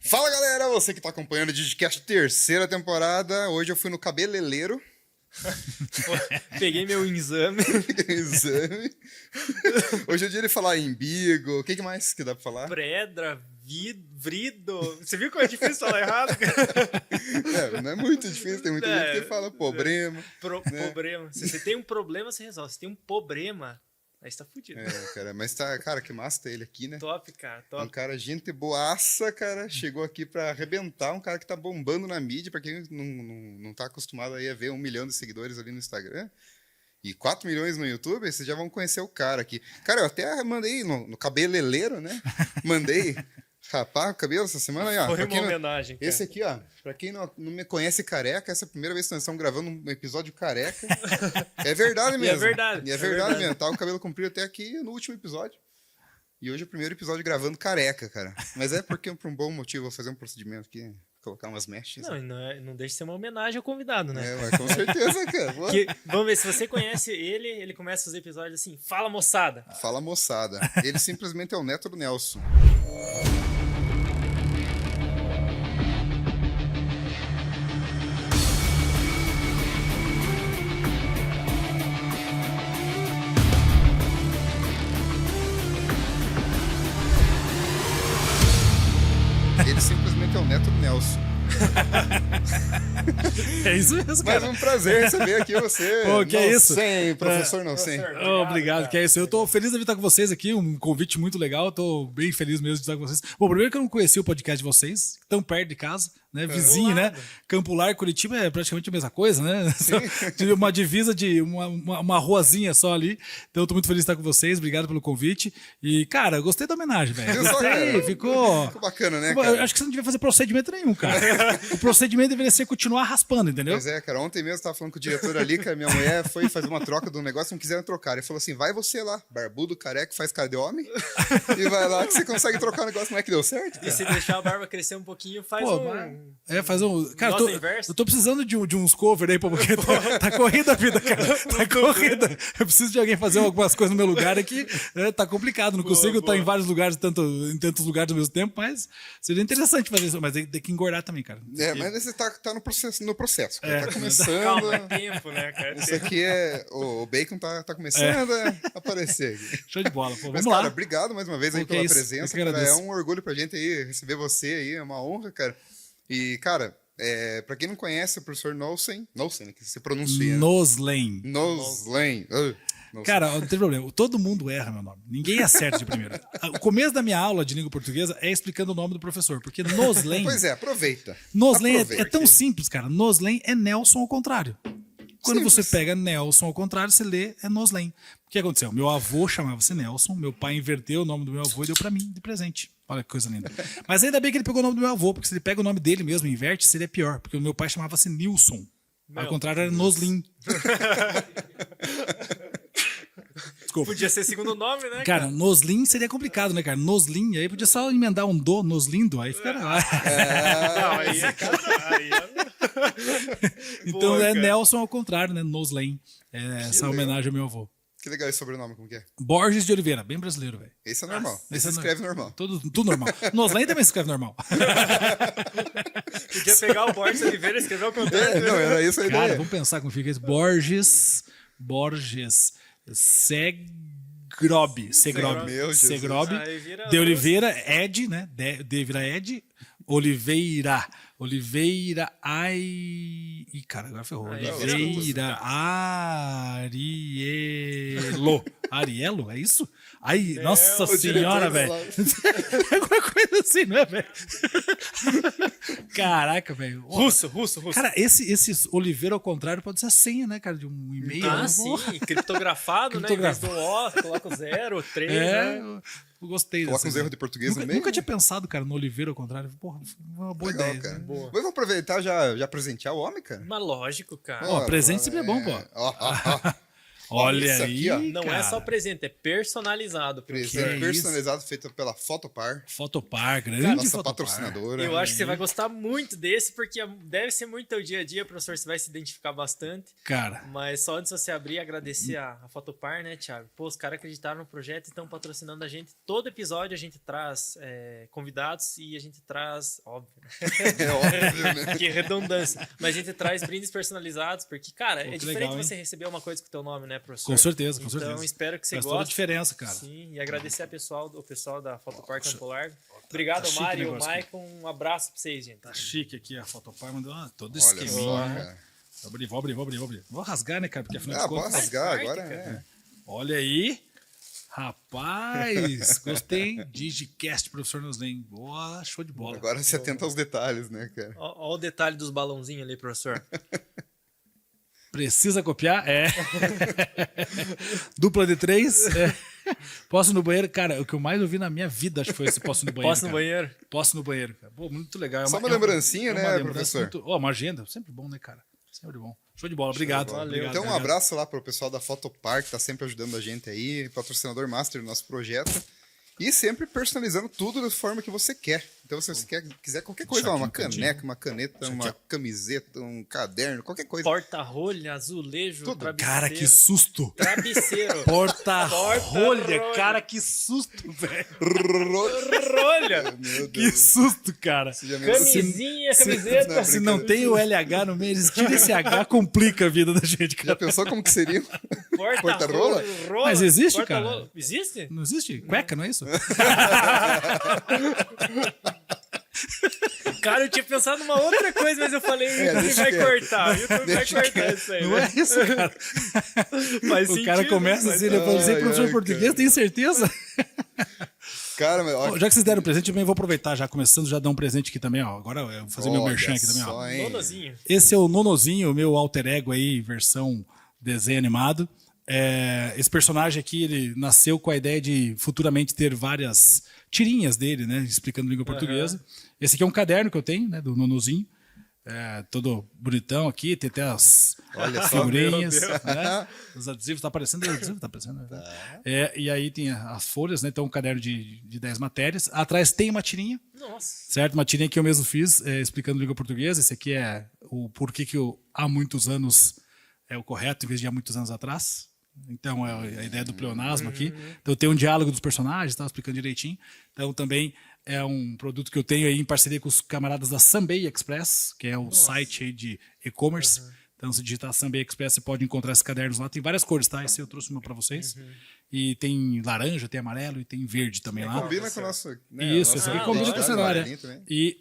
Fala galera, você que tá acompanhando o Digicast terceira temporada. Hoje eu fui no cabeleireiro. Peguei meu exame. Exame. Hoje é o dia de falar embigo. O que mais que dá pra falar? Predra, vrido. Você viu como é difícil falar errado, cara? Não é muito difícil, tem muita gente que fala problema. Né? Problema. Se você tem um problema, você resolve. Se tem um problema, aí você tá fudido. Cara, mas tá, cara, que massa ter ele aqui, né? Top, cara, top. Um cara gente boaça, cara, chegou aqui pra arrebentar, um cara que tá bombando na mídia, pra quem não tá acostumado aí a ver 1 milhão de seguidores ali no Instagram e 4 milhões no YouTube, vocês já vão conhecer o cara aqui. Cara, eu até mandei no cabeleireiro, né? Mandei rapar o cabelo essa semana aí, ó. Foi uma homenagem, cara. Esse aqui, ó, pra quem não me conhece careca, essa é a primeira vez que nós estamos gravando um episódio careca. É verdade mesmo. E é verdade. E é verdade mesmo. Tava com o cabelo comprido até aqui no último episódio. E hoje é o primeiro episódio gravando careca, cara. Mas é porque por um bom motivo eu vou fazer um procedimento aqui, colocar umas mechas. Não deixa de ser uma homenagem ao convidado, né? Mas com certeza, cara. Vamos ver, se você conhece ele começa os episódios assim, fala moçada. Fala moçada. Ele simplesmente é o neto do Nelson. Ele simplesmente é o neto do Nelson. É isso mesmo, cara. Mas é um prazer receber aqui você. Pô, que é isso? Professor não sei. Obrigado, que é isso. Eu tô feliz de estar com vocês aqui, um convite muito legal. Tô bem feliz mesmo de estar com vocês. Bom, primeiro que eu não conhecia o podcast de vocês, tão perto de casa, né? Vizinho, né? Campo Largo e Curitiba é praticamente a mesma coisa, né? Tive uma divisa de uma ruazinha só ali. Então eu tô muito feliz de estar com vocês. Obrigado pelo convite. E, cara, eu gostei da homenagem, velho. Gostei, ficou bacana, né, cara? Eu acho que você não devia fazer procedimento nenhum, cara. O procedimento deveria ser continuar raspando, entendeu? Pois é, cara. Ontem mesmo eu tava falando com o diretor ali, que a minha mulher foi fazer uma troca de um negócio, não quiseram trocar. Ele falou assim, vai você lá, barbudo, careca, faz cara de homem, e vai lá que você consegue trocar o negócio. Não é que deu certo, cara? E se deixar a barba crescer um pouquinho, faz faz um... Cara, inverso. eu tô precisando de uns covers aí, porque tá corrida a vida, cara. Tá corrida. Eu preciso de alguém fazer algumas coisas no meu lugar aqui. Tá complicado, não consigo estar em vários lugares, em tantos lugares ao mesmo tempo, mas seria interessante fazer isso. Mas tem que engordar também, cara. Mas você tá no processo. Tá começando. Calma, é tempo, né, cara? Isso aqui é... O bacon tá começando a aparecer aqui. Show de bola, pô. Vamos Mas, lá. cara, obrigado mais uma vez aí pela presença. Cara, é um orgulho pra gente aí receber você aí, é uma honra, cara. E, cara, pra quem não conhece, o professor Nosen, né, que se pronuncia. Noslen. Cara, não tem problema. Todo mundo erra meu nome. Ninguém acerta de primeira. O começo da minha aula de língua portuguesa é explicando o nome do professor, porque Noslen... Pois é, aproveita. Noslen é tão simples, cara. Noslen é Nelson ao contrário. Quando você pega Nelson ao contrário, você lê é Noslen. O que aconteceu? Meu avô chamava-se Nelson, meu pai inverteu o nome do meu avô e deu pra mim de presente. Olha que coisa linda. Mas ainda bem que ele pegou o nome do meu avô, porque se ele pega o nome dele mesmo e inverte, seria pior. Porque o meu pai chamava-se Nilson. Ao contrário, era Noslin. Desculpa. Podia ser segundo nome, né? Cara, Noslin seria complicado, né, cara? Noslin, aí podia só emendar um do, Noslindo, aí fica... Não, aí Então boa, Nelson ao contrário, né? Noslen. Essa homenagem ao meu avô. Que legal esse sobrenome, como que é? Borges de Oliveira, bem brasileiro, velho. Esse é normal. Esse escreve normal. Tudo normal. Noslen também se escreve normal. Podia pegar o Borges de Oliveira e escrever o contrário. Não, era isso a ideia. Cara, vamos pensar como fica isso. Borges, Segrob, de Oliveira, Ed, né? De vira Ed, Oliveira, Ih, cara, agora ferrou. Oliveira, Arielo, é isso? Ai, nossa senhora, velho. Alguma coisa assim, não é, velho? Caraca, velho. Russo. Cara, esse Oliveira ao contrário pode ser a senha, né, cara, de um e-mail. Ah, sim, criptografado, né? Em vez do O, coloca o 0, 3, né? Eu gostei dessa. Coloca uns erros de português no meio. Nunca tinha pensado, cara, no Oliveira ao contrário. Porra, uma boa legal, ideia. Cara. Né? Boa. Vamos aproveitar já presentear o homem, cara? Mas lógico, cara. Presente sempre é bom, pô. Olha Isso aí, aqui, ó. Não cara. é só presente, é personalizado. porque Presente isso? personalizado feito pela Fotopar, Fotopar, grande nossa Fotopar. patrocinadora. Eu acho que você vai gostar muito desse, porque deve ser muito teu dia a dia, professor. Você vai se identificar bastante. Cara, Mas só antes de você abrir, agradecer a Fotopar, né, Thiago? Pô, os caras acreditaram no projeto e estão patrocinando a gente. Todo episódio a gente traz convidados e a gente traz, óbvio, É óbvio, né? que redundância. Mas a gente traz brindes personalizados, porque, cara, Pô, é que diferente legal, hein? você receber uma coisa com o teu nome, né, professor? com certeza, com Então, certeza. espero que você Faz toda a goste. diferença, cara. Sim, e agradecer o pessoal da Fotopar Campo Largo. Obrigado, tá chique Mário e o o negócio aqui. Maicon. Um abraço pra vocês, gente. Tá chique aqui a Fotopar, mandou todo Olha esqueminha. só, né? cara. Vou abrir. Vou rasgar, né, cara? Porque afinal Ah, de pode contas. rasgar parte, agora, cara. né? Olha aí. Rapaz, gostei. Digicast, professor Noslen. Boa, show de bola. Agora você atenta aos detalhes, né, cara? Ó o detalhe dos balãozinhos ali, professor. Precisa copiar? É. Dupla de 3. É. Posso ir no banheiro? Cara, o que eu mais ouvi na minha vida, acho que foi esse posso ir no banheiro. Posso no cara. banheiro? Posso ir no banheiro, cara. Pô, muito legal. É Só uma lembrancinha, né, lembrança professor? muito- uma agenda. Sempre bom, né, cara? Sempre bom. Show de bola. Obrigado. Valeu. Obrigado, Então, um obrigado. abraço lá pro pessoal da Fotopar, que tá sempre ajudando a gente aí, patrocinador master do nosso projeto. E sempre personalizando tudo da forma que você quer. Então, se você quiser qualquer coisa, ó, uma caneca, uma caneta, uma camiseta, um caderno, qualquer coisa. Porta-rolha, azulejo, Tudo. travesseiro. Cara, que susto. Travesseiro. Porta-rolha. Cara, que susto, velho. Rolha. Meu Que Deus. susto, cara. Você já me- Camisinha, camiseta. Se não tem o LH no meio, eles tiram esse H, complica a vida da gente, Já cara. pensou como que seria? Porta-rola. Mas existe, Porta-rola. cara? Existe? Não existe? Cueca, não é isso? Cara, eu tinha pensado numa outra coisa, mas eu falei, o YouTube deixa vai quieto. cortar. O YouTube vai Deixa cortar isso aí. Não é né? isso, cara. Faz O cara sentido, começa mas- assim, né? Você é Ai, professor ai, de português, cara. tem certeza? Cara, mas Bom, olha, já que vocês deram presente, eu também vou aproveitar, já começando, já dar um presente aqui também, ó. Agora eu vou fazer meu merchan aqui também, ó. só, hein? Nonozinho. Esse é o Nonozinho, o meu alter ego aí, versão desenho animado. Esse personagem aqui, ele nasceu com a ideia de futuramente ter várias tirinhas dele, né? Explicando língua portuguesa. Esse aqui é um caderno que eu tenho, né? Do Nonozinho. Todo bonitão aqui, tem até as Olha só, figurinhas, meu Deus. né? Os adesivos, tá aparecendo? O adesivo tá aparecendo, né? E aí tem as folhas, né? Então um caderno de 10 matérias. Atrás tem uma tirinha, Nossa. certo? Uma tirinha que eu mesmo fiz, explicando língua portuguesa. Esse aqui é o porquê que há muitos anos é o correto em vez de há muitos anos atrás. Então, é a ideia do pleonasmo aqui. Então, tem um diálogo dos personagens, tá? Explicando direitinho. Então, também é um produto que eu tenho aí em parceria com os camaradas da Sunbay Express, que é o site aí de e-commerce. Então, se digitar Sunbay Express, você pode encontrar esses cadernos lá. Tem várias cores, tá? Esse eu trouxe uma para vocês. E tem laranja, tem amarelo e tem verde também lá. Combina com o nosso. Né, Isso, nosso esse aqui Ah, combina lógico. com o cenário. amarelinho também. E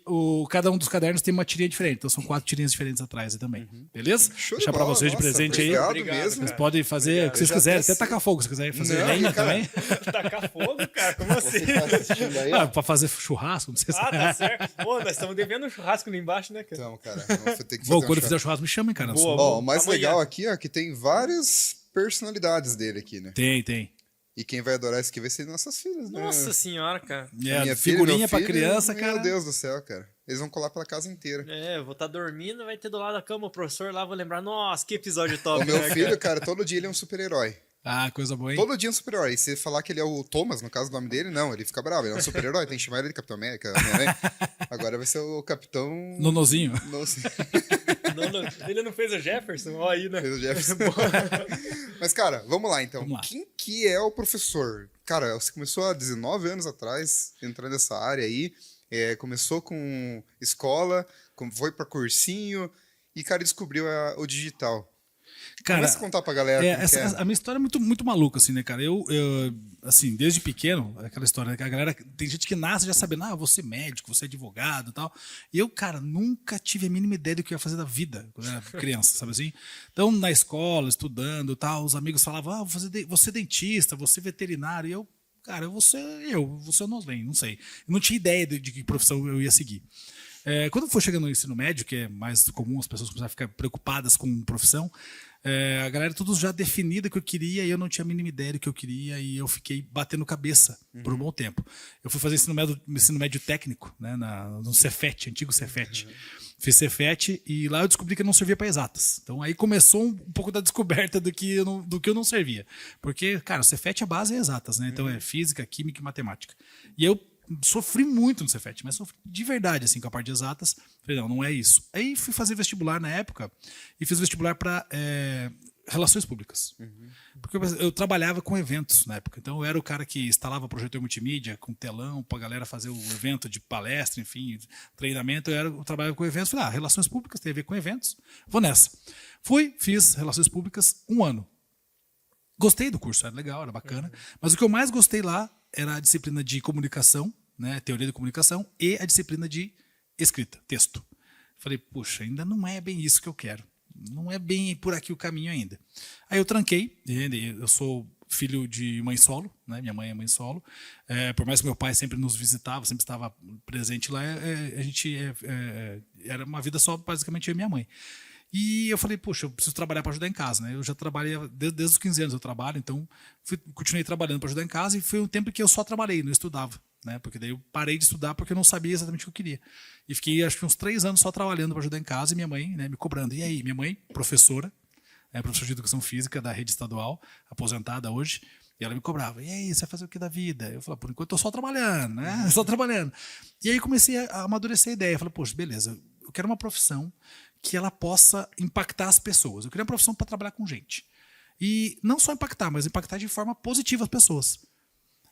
cada um dos cadernos tem uma tirinha diferente. Então são 4 tirinhas diferentes atrás aí também. Beleza? Show de Deixar pra bola, vocês de nossa, presente aí. obrigado Obrigado, mesmo. Vocês cara. podem fazer o que vocês Eu já quiserem. até Até tacar fogo se quiserem fazer Não, lenha cara. também. Tacar fogo, cara? Como assim? Você tá assistindo aí, ó? Ah, pra fazer churrasco, não sei se Ah, tá certo. Pô, nós estamos devendo um churrasco ali embaixo, né, cara? Então, cara, vamos ter que Bom, fazer quando um fizer o churrasco, me chamem, cara. Boa, Ó, o mais Amanhã. legal aqui, ó, que tem várias personalidades dele aqui, né? Tem. E quem vai adorar isso aqui vai ser nossas filhas, né? Nossa senhora, cara. Minha filha, Figurinha meu pra filho, criança, cara. Meu Deus do céu, cara. Eles vão colar pela casa inteira. É, eu vou estar dormindo, vai ter do lado da cama o professor lá, vou lembrar, nossa, que episódio top, O meu né, filho, cara, todo dia ele é um super-herói. Ah, coisa boa, hein? Todo dia é um super-herói. E se falar que ele é o Thomas, no caso do nome dele, não, ele fica bravo. Ele é um super-herói, tem que chamar ele de Capitão América. Homem-Aranha. Agora vai ser o Capitão. Nonozinho. Não sei. Ele não fez o Jefferson? Ó aí, né? Fez o Jefferson. Mas, cara, vamos lá então. Vamos lá. Quem que é o professor? Cara, você começou há 19 anos atrás, entrando nessa área aí. Começou com escola, foi pra cursinho e, cara, descobriu o digital. Cara, Começa a contar pra galera como que é. a minha história é muito, muito maluca, assim, né, cara? Eu, assim, desde pequeno, aquela história, né, que a galera, tem gente que nasce já sabendo, eu vou ser médico, vou ser advogado e tal. E eu, cara, nunca tive a mínima ideia do que eu ia fazer da vida quando eu era criança, sabe assim? Então, na escola, estudando e tal, os amigos falavam, vou ser dentista, vou ser veterinário. E eu, cara, eu vou ser o Noslen, não sei. Eu não tinha ideia de que profissão eu ia seguir. Quando for chegando no ensino médio, que é mais comum as pessoas começarem a ficar preocupadas com profissão, a galera tudo já definida que eu queria e eu não tinha a mínima ideia do que eu queria e eu fiquei batendo cabeça por um bom tempo. Eu fui fazer ensino médio técnico, né, no Cefet, antigo Cefet. Fiz Cefet e lá eu descobri que eu não servia para exatas. Então aí começou um pouco da descoberta do que eu não servia. Porque, cara, o Cefet a base é exatas, né? Então é física, química e matemática. E eu sofri muito no Cefet, mas sofri de verdade, assim, com a parte de exatas. Falei, não é isso. Aí fui fazer vestibular na época e fiz vestibular para relações públicas. Porque eu trabalhava com eventos na época. Então eu era o cara que instalava projetor multimídia com telão para a galera fazer o evento de palestra, enfim, treinamento. Eu trabalhava com eventos. Falei, relações públicas tem a ver com eventos. Vou nessa. Fiz relações públicas 1 ano. Gostei do curso, era legal, era bacana. Mas o que eu mais gostei lá era a disciplina de comunicação, né, teoria da comunicação, e a disciplina de escrita, texto. Falei, puxa, ainda não é bem isso que eu quero. Não é bem por aqui o caminho ainda. Aí eu tranquei, eu sou filho de mãe solo, né, minha mãe é mãe solo. Por mais que meu pai sempre nos visitava, sempre estava presente lá, a gente era uma vida só, basicamente, eu e minha mãe. E eu falei, poxa, eu preciso trabalhar para ajudar em casa, né? Eu já trabalhei, desde os 15 anos eu trabalho, então continuei trabalhando para ajudar em casa e foi um tempo que eu só trabalhei, não estudava, né? Porque daí eu parei de estudar porque eu não sabia exatamente o que eu queria. E fiquei, acho que uns 3 anos só trabalhando para ajudar em casa e minha mãe, né, me cobrando. E aí, minha mãe, professora, professora de educação física da rede estadual, aposentada hoje, e ela me cobrava, e aí, você vai fazer o que da vida? Eu falava, por enquanto eu tô só trabalhando, né? Só trabalhando. E aí comecei a amadurecer a ideia, eu falei, poxa, beleza, eu quero uma profissão que ela possa impactar as pessoas. Eu queria uma profissão para trabalhar com gente. E não só impactar, mas impactar de forma positiva as pessoas.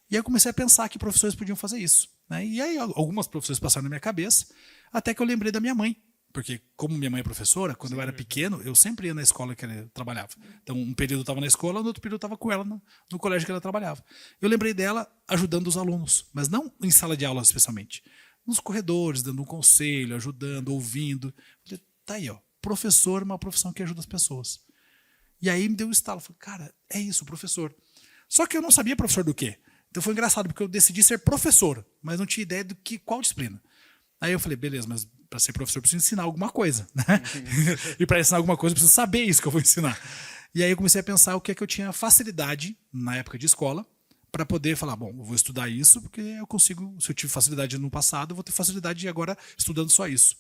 E aí eu comecei a pensar que professores podiam fazer isso, né? E aí algumas profissões passaram na minha cabeça, até que eu lembrei da minha mãe. Porque como minha mãe é professora, quando eu era pequeno, eu sempre ia na escola que ela trabalhava. Então, um período eu estava na escola, no outro período eu estava com ela no colégio que ela trabalhava. Eu lembrei dela ajudando os alunos, mas não em sala de aula especialmente. Nos corredores, dando um conselho, ajudando, ouvindo. Tá aí, ó. Professor é uma profissão que ajuda as pessoas. E aí me deu um estalo. Falei, cara, é isso, professor. Só que eu não sabia professor do quê. Então foi engraçado, porque eu decidi ser professor, mas não tinha ideia do que, qual disciplina. Aí eu falei, beleza, mas para ser professor eu preciso ensinar alguma coisa, né? E para ensinar alguma coisa eu preciso saber isso que eu vou ensinar. E aí eu comecei a pensar o que é que eu tinha facilidade na época de escola para poder falar, bom, eu vou estudar isso porque eu consigo, se eu tive facilidade no passado, eu vou ter facilidade agora estudando só isso.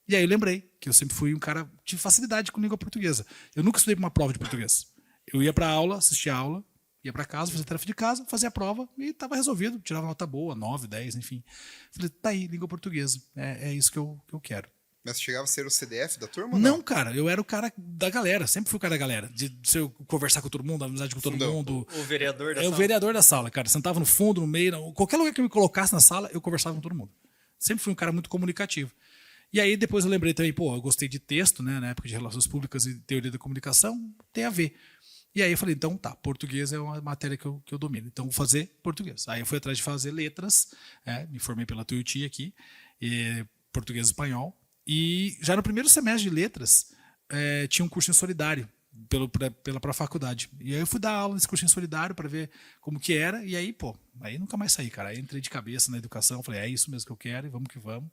E aí eu lembrei que eu sempre fui um cara que tive facilidade com língua portuguesa. Eu nunca estudei para uma prova de português. Eu ia para aula, assistia a aula, ia para casa, fazia tarefa de casa, fazia a prova e estava resolvido. Tirava nota boa, 9, 10, enfim. Falei, tá aí, língua portuguesa. É isso que eu quero. Mas você chegava a ser o CDF da turma ou não, cara, eu era o cara da galera, sempre fui o cara da galera. De eu conversar com todo mundo, amizade com todo mundo. O vereador da sala. O vereador da sala, cara. Sentava no fundo, no meio, qualquer lugar que eu me colocasse na sala, eu conversava com todo mundo. Sempre fui um cara muito comunicativo. E aí depois eu lembrei também, eu gostei de texto, né, na época de relações públicas e teoria da comunicação, tem a ver. E aí eu falei, então tá, português é uma matéria que eu domino, então vou fazer português. Aí eu fui atrás de fazer letras, me formei pela Tuiuti aqui, português e espanhol. E já no primeiro semestre de letras, tinha um curso em solidário pela faculdade. E aí eu fui dar aula nesse curso em solidário para ver como que era. E aí, aí nunca mais saí, cara. Aí entrei de cabeça na educação, falei, é isso mesmo que eu quero e vamos que vamos.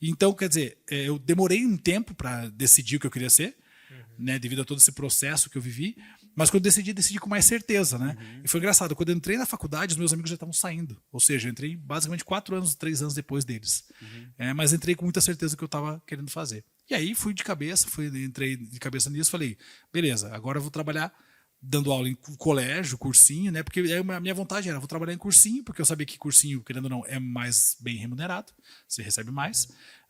Então, quer dizer, eu demorei um tempo para decidir o que eu queria ser, né, devido a todo esse processo que eu vivi. Mas quando eu decidi com mais certeza, né? E foi engraçado, quando eu entrei na faculdade, os meus amigos já estavam saindo. Ou seja, eu entrei basicamente 3 anos depois deles. Mas entrei com muita certeza do que eu estava querendo fazer. E aí fui de cabeça, entrei de cabeça nisso, falei, beleza, agora eu vou trabalhar dando aula em colégio, cursinho, né? Porque a minha vontade era, vou trabalhar em cursinho, porque eu sabia que cursinho, querendo ou não, é mais bem remunerado, você recebe mais,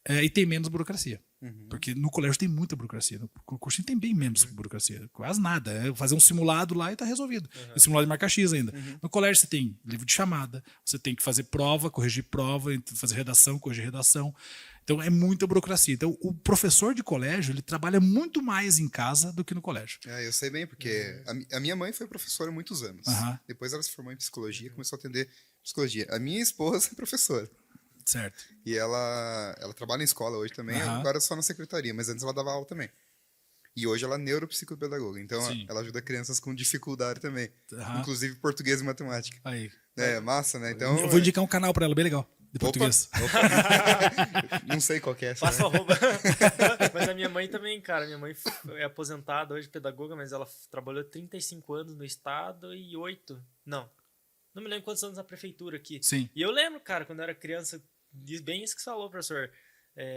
e tem menos burocracia. Porque no colégio tem muita burocracia, no cursinho tem bem menos burocracia, quase nada. É fazer um simulado lá e está resolvido. Um simulado de marca X ainda. No colégio você tem livro de chamada, você tem que fazer prova, corrigir prova, fazer redação, corrigir redação. Então é muita burocracia. Então o professor de colégio, ele trabalha muito mais em casa do que no colégio. Eu sei bem, porque a minha mãe foi professora há muitos anos. Depois ela se formou em psicologia, começou a atender psicologia. A minha esposa é professora. Certo. E ela trabalha em escola hoje também, agora só na secretaria, mas antes ela dava aula também. E hoje ela é neuropsicopedagoga, então ela ajuda crianças com dificuldade também, inclusive português e matemática. Aí. Massa, né? Então, eu vou indicar um canal para ela, bem legal. de português. Opa. Não sei qual que é essa. Passa o Né? arroba. Mas a minha mãe também, cara. Minha mãe é aposentada hoje, pedagoga, mas ela trabalhou 35 anos no estado e 8. Não me lembro quantos anos na prefeitura aqui. Sim. E eu lembro, cara, quando eu era criança, diz bem isso que você falou, professor.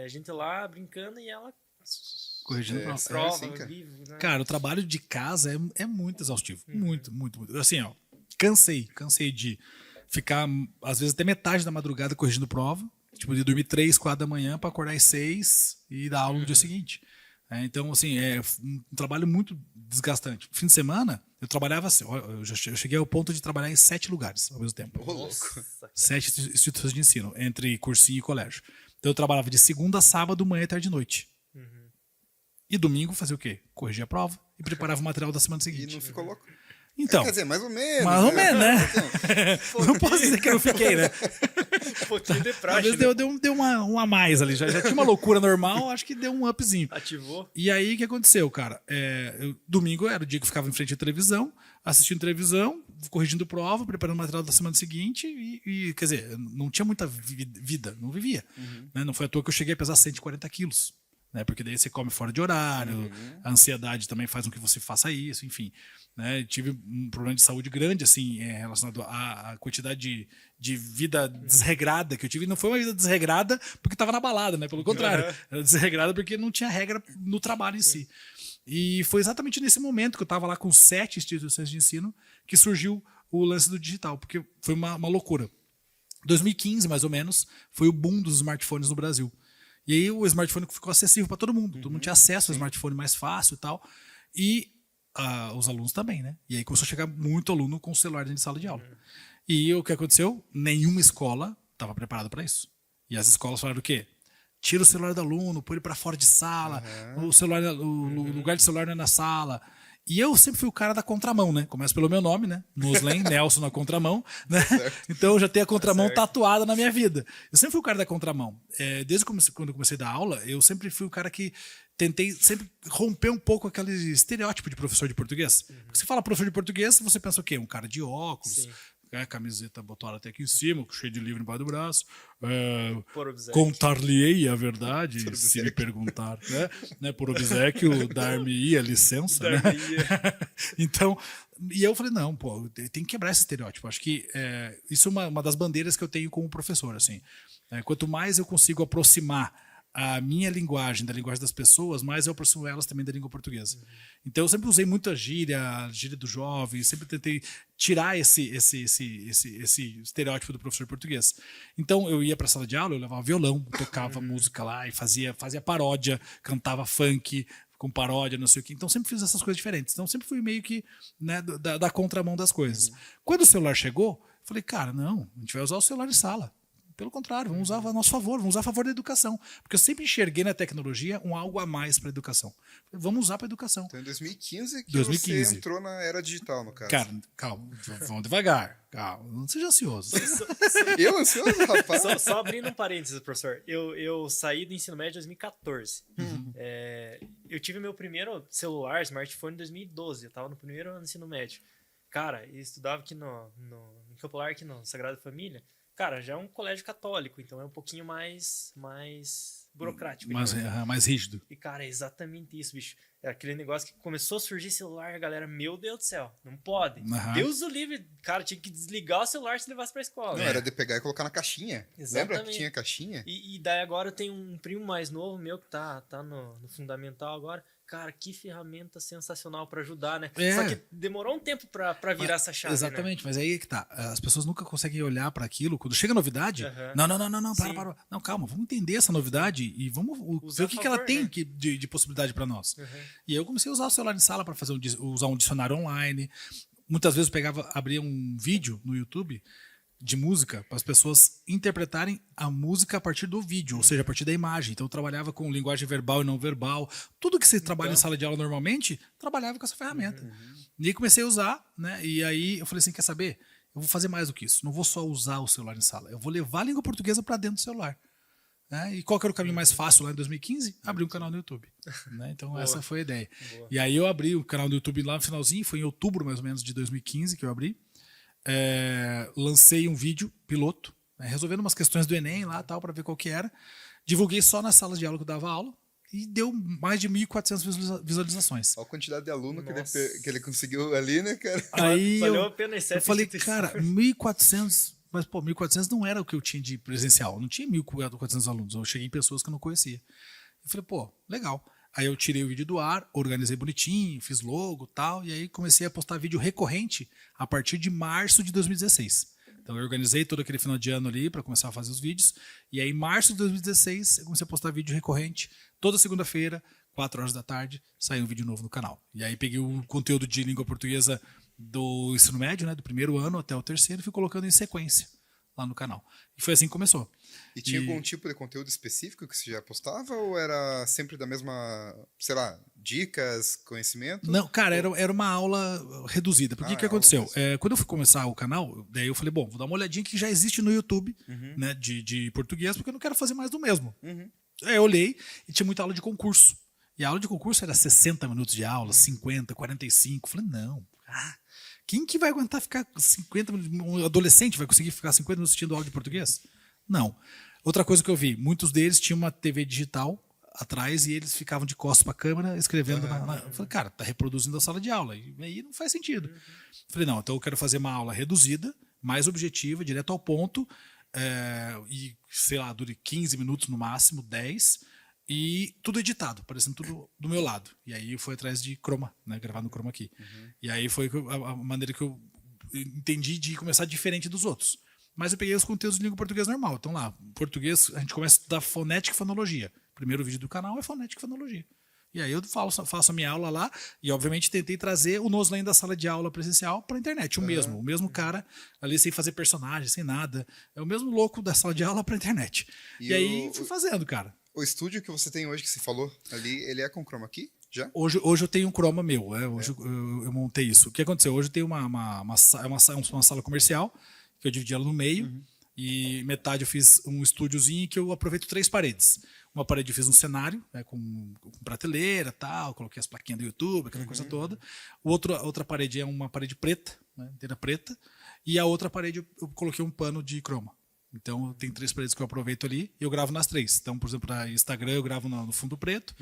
A gente lá brincando e ela Corrigindo prova. sim, prova, cara. vivo, né? Cara, o trabalho de casa é muito exaustivo. Muito, muito, muito. Assim, ó, cansei de ficar, às vezes, até metade da madrugada corrigindo prova. Tipo, de dormir 3, 4 da manhã para acordar às 6 e dar aula no dia seguinte. Então, assim, é um trabalho muito desgastante. Fim de semana, eu trabalhava assim. Eu cheguei ao ponto de trabalhar em 7 lugares ao mesmo tempo. Ô, louco. Nossa, 7 instituições de ensino, entre cursinho e colégio. Então, eu trabalhava de segunda a sábado, manhã, tarde e noite. E domingo fazia o quê? Corrigia a prova e preparava o material da semana E seguinte. não ficou louco? Então, Quer dizer, mais ou menos. mais ou menos, né? Então, Não posso dizer que eu não fiquei, né? um pouquinho de praxe, Talvez né? deu um a mais ali. Já tinha uma loucura normal, acho que deu um upzinho. Ativou. E aí, o que aconteceu, cara? Domingo era o dia que eu ficava em frente à televisão, assistindo televisão, corrigindo prova, preparando o material da semana seguinte e quer dizer, não tinha muita vida, não vivia. Né? Não foi à toa que eu cheguei a pesar 140 quilos. Né? Porque daí você come fora de horário, a ansiedade também faz com que você faça isso, enfim. Né? Tive um problema de saúde grande, assim, relacionado à quantidade de vida desregrada que eu tive. Não foi uma vida desregrada porque estava na balada, né? Pelo contrário. Era desregrada porque não tinha regra no trabalho em si. E foi exatamente nesse momento que eu estava lá com 7 instituições de ensino que surgiu o lance do digital, porque foi uma loucura. 2015, mais ou menos, foi o boom dos smartphones no Brasil. E aí o smartphone ficou acessível para todo mundo. Todo mundo tinha acesso ao smartphone mais fácil e tal. E os alunos também, né? E aí começou a chegar muito aluno com o celular dentro de sala de aula. E o que aconteceu? Nenhuma escola estava preparada para isso. E as escolas falaram o quê? Tira o celular do aluno, põe ele para fora de sala, o lugar de celular não é na sala. E eu sempre fui o cara da contramão, né? Começa pelo meu nome, né? Noslen, Nelson na contramão, né? Então eu já tenho a contramão tatuada na minha vida. Eu sempre fui o cara da contramão. Desde quando eu comecei a dar aula, eu sempre fui o cara que tentei sempre romper um pouco aquele estereótipo de professor de português. Porque você fala professor de português, você pensa o quê? Um cara de óculos, camiseta botada até aqui em cima, cheio de livro embaixo do braço. Por obséquio. Contar-lhe-ei a verdade, se me perguntar. Né? Por obséquio, dar-me-ia licença. Né? Então, e eu falei, não, pô, tem que quebrar esse estereótipo. Acho que isso é uma das bandeiras que eu tenho como professor. Assim. Quanto mais eu consigo aproximar a minha linguagem da linguagem das pessoas, mais eu aproximo elas também da língua portuguesa. Então eu sempre usei muito a gíria do jovem, sempre tentei tirar esse estereótipo do professor português. Então eu ia para a sala de aula, eu levava violão, tocava música lá e fazia paródia, cantava funk com paródia, não sei o quê. Então sempre fiz essas coisas diferentes. Então sempre fui meio que, né, da contramão das coisas. Quando o celular chegou, eu falei, cara, não, a gente vai usar o celular em sala. Pelo contrário, vamos usar a nosso favor, vamos usar a favor da educação. Porque eu sempre enxerguei na tecnologia algo a mais para a educação. Vamos usar para a educação. Então, em 2015 que 2015. você entrou na era digital, no caso. Cara, calma, vamos devagar. Calma, não seja ansioso. Eu ansioso, rapaz? Só abrindo um parênteses, professor. Eu saí do ensino médio em 2014. Eu tive meu primeiro celular, smartphone, em 2012. Eu estava no primeiro ano do ensino médio. Cara, eu estudava aqui no Campo Largo, aqui no Sagrada Família. Cara, já é um colégio católico, então é um pouquinho mais burocrático. Mais rígido. E, cara, é exatamente isso, bicho. É aquele negócio que começou a surgir celular, galera, meu Deus do céu, não pode. Deus o livre, cara, tinha que desligar o celular se levasse pra escola. Não, era de pegar e colocar na caixinha. Exatamente. Lembra que tinha caixinha? E daí agora eu tenho um primo mais novo meu que tá no fundamental agora. Cara, que ferramenta sensacional pra ajudar, né? Só que demorou um tempo pra virar essa chave, exatamente, né? Mas aí é que tá. As pessoas nunca conseguem olhar para aquilo. Quando chega novidade, não, para. Não, calma, vamos entender essa novidade e vamos ver o que ela tem, né, de possibilidade para nós. E aí eu comecei a usar o celular em sala para usar um dicionário online. Muitas vezes eu abria um vídeo no YouTube de música para as pessoas interpretarem a música a partir do vídeo, ou seja, a partir da imagem. Então eu trabalhava com linguagem verbal e não verbal. Tudo que você trabalha em sala de aula normalmente, trabalhava com essa ferramenta. E aí comecei a usar, né? E aí eu falei assim, quer saber? Eu vou fazer mais do que isso. Não vou só usar o celular em sala. Eu vou levar a língua portuguesa para dentro do celular. Né? E qual que era o caminho mais fácil lá em 2015? Abrir um canal no YouTube. Né? Então essa foi a ideia. E aí eu abri o canal do YouTube lá no finalzinho, foi em outubro mais ou menos de 2015 que eu abri. Lancei um vídeo piloto, né, resolvendo umas questões do Enem lá, tal, para ver qual que era. Divulguei só nas salas de aula que eu dava aula e deu mais de 1.400 visualizações. Olha a quantidade de aluno que Nossa. ele conseguiu ali, né, cara? Aí Valeu a pena esse eu falei, instituição. cara, 1.400, mas pô, 1.400 não era o que eu tinha de presencial, não tinha 1.400 alunos, eu cheguei em pessoas que eu não conhecia. Eu falei, pô, legal. Aí eu tirei o vídeo do ar, organizei bonitinho, fiz logo e tal, e aí comecei a postar vídeo recorrente a partir de março de 2016. Então eu organizei todo aquele final de ano ali para começar a fazer os vídeos, e aí em março de 2016 eu comecei a postar vídeo recorrente, toda segunda-feira, 4 horas da tarde, saiu um vídeo novo no canal. E aí peguei o conteúdo de língua portuguesa do ensino médio, né, do primeiro ano até o terceiro, e fui colocando em sequência lá no canal. E foi assim que começou. E tinha algum tipo de conteúdo específico que você já postava ou era sempre da mesma, sei lá, dicas, conhecimento? Não, cara, era uma aula reduzida. Porque o que aconteceu? Aula Quando eu fui começar o canal, daí eu falei, bom, vou dar uma olhadinha que já existe no YouTube, né, de português, porque eu não quero fazer mais do mesmo. Aí eu olhei e tinha muita aula de concurso. E a aula de concurso era 60 minutos de aula, 50, 45. Eu falei, não, quem que vai aguentar ficar 50 minutos? Um adolescente vai conseguir ficar 50 minutos assistindo aula de português? Não. Outra coisa que eu vi, muitos deles tinham uma TV digital atrás e eles ficavam de costas para a câmera escrevendo Eu falei, cara, tá reproduzindo a sala de aula. E aí não faz sentido. Eu falei, não, então eu quero fazer uma aula reduzida, mais objetiva, direto ao ponto, e, sei lá, dure 15 minutos no máximo, 10, e tudo editado, parecendo tudo do meu lado. E aí eu fui atrás de Chroma, né, gravar no Chroma aqui. E aí foi a maneira que eu entendi de começar diferente dos outros. Mas eu peguei os conteúdos de língua portuguesa normal. Então lá, português, a gente começa a estudar fonética e fonologia. O primeiro vídeo do canal é fonética e fonologia. E aí eu faço a minha aula lá e, obviamente, tentei trazer o Noslen da sala de aula presencial para a internet. O mesmo cara, ali sem fazer personagem, sem nada. É o mesmo louco da sala de aula para a internet. E aí fui fazendo, cara. O estúdio que você tem hoje, que você falou ali, ele é com Chroma Key? Já? Hoje eu tenho um Chroma meu. Hoje eu montei isso. O que aconteceu? Hoje eu tenho uma sala comercial que eu dividi ela no meio. E metade eu fiz um estúdiozinho que eu aproveito 3 paredes. Uma parede eu fiz um cenário, né, com prateleira, tal, coloquei as plaquinhas do YouTube, aquela coisa toda. Outra parede é uma parede preta, né, inteira preta. E a outra parede eu coloquei um pano de croma. Então tem 3 paredes que eu aproveito ali e eu gravo nas 3. Então, por exemplo, para Instagram eu gravo no fundo preto.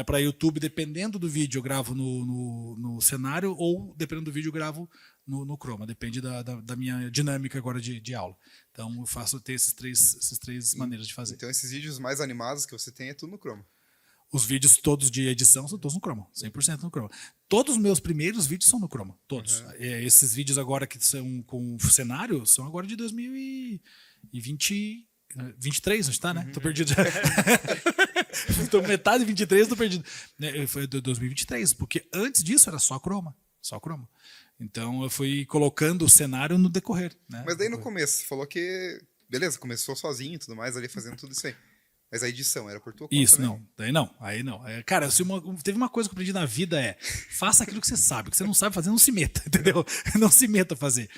Para YouTube, dependendo do vídeo, eu gravo no cenário, ou dependendo do vídeo, eu gravo no Chroma. Depende da minha dinâmica agora de aula. Então eu faço ter essas três maneiras de fazer. Então esses vídeos mais animados que você tem é tudo no Chroma. Os vídeos todos de edição são todos no Chroma, 100% no Chroma. Todos os meus primeiros vídeos são no Chroma, todos. Esses vídeos agora que são com cenário são agora de 2023, onde tá, né? Tô perdido já. Tô metade de 23, tô perdido. Foi de 2023, porque antes disso era só Chroma. Só Chroma. Então eu fui colocando o cenário no decorrer. Né? Mas daí no começo, você falou que, beleza, começou sozinho e tudo mais, ali fazendo tudo isso aí. Mas a edição era por tua conta? Isso, também? não. Daí não. Aí não. Cara, teve uma coisa que eu aprendi na vida faça aquilo que você sabe. O que você não sabe fazer, não se meta, entendeu? Não se meta a fazer.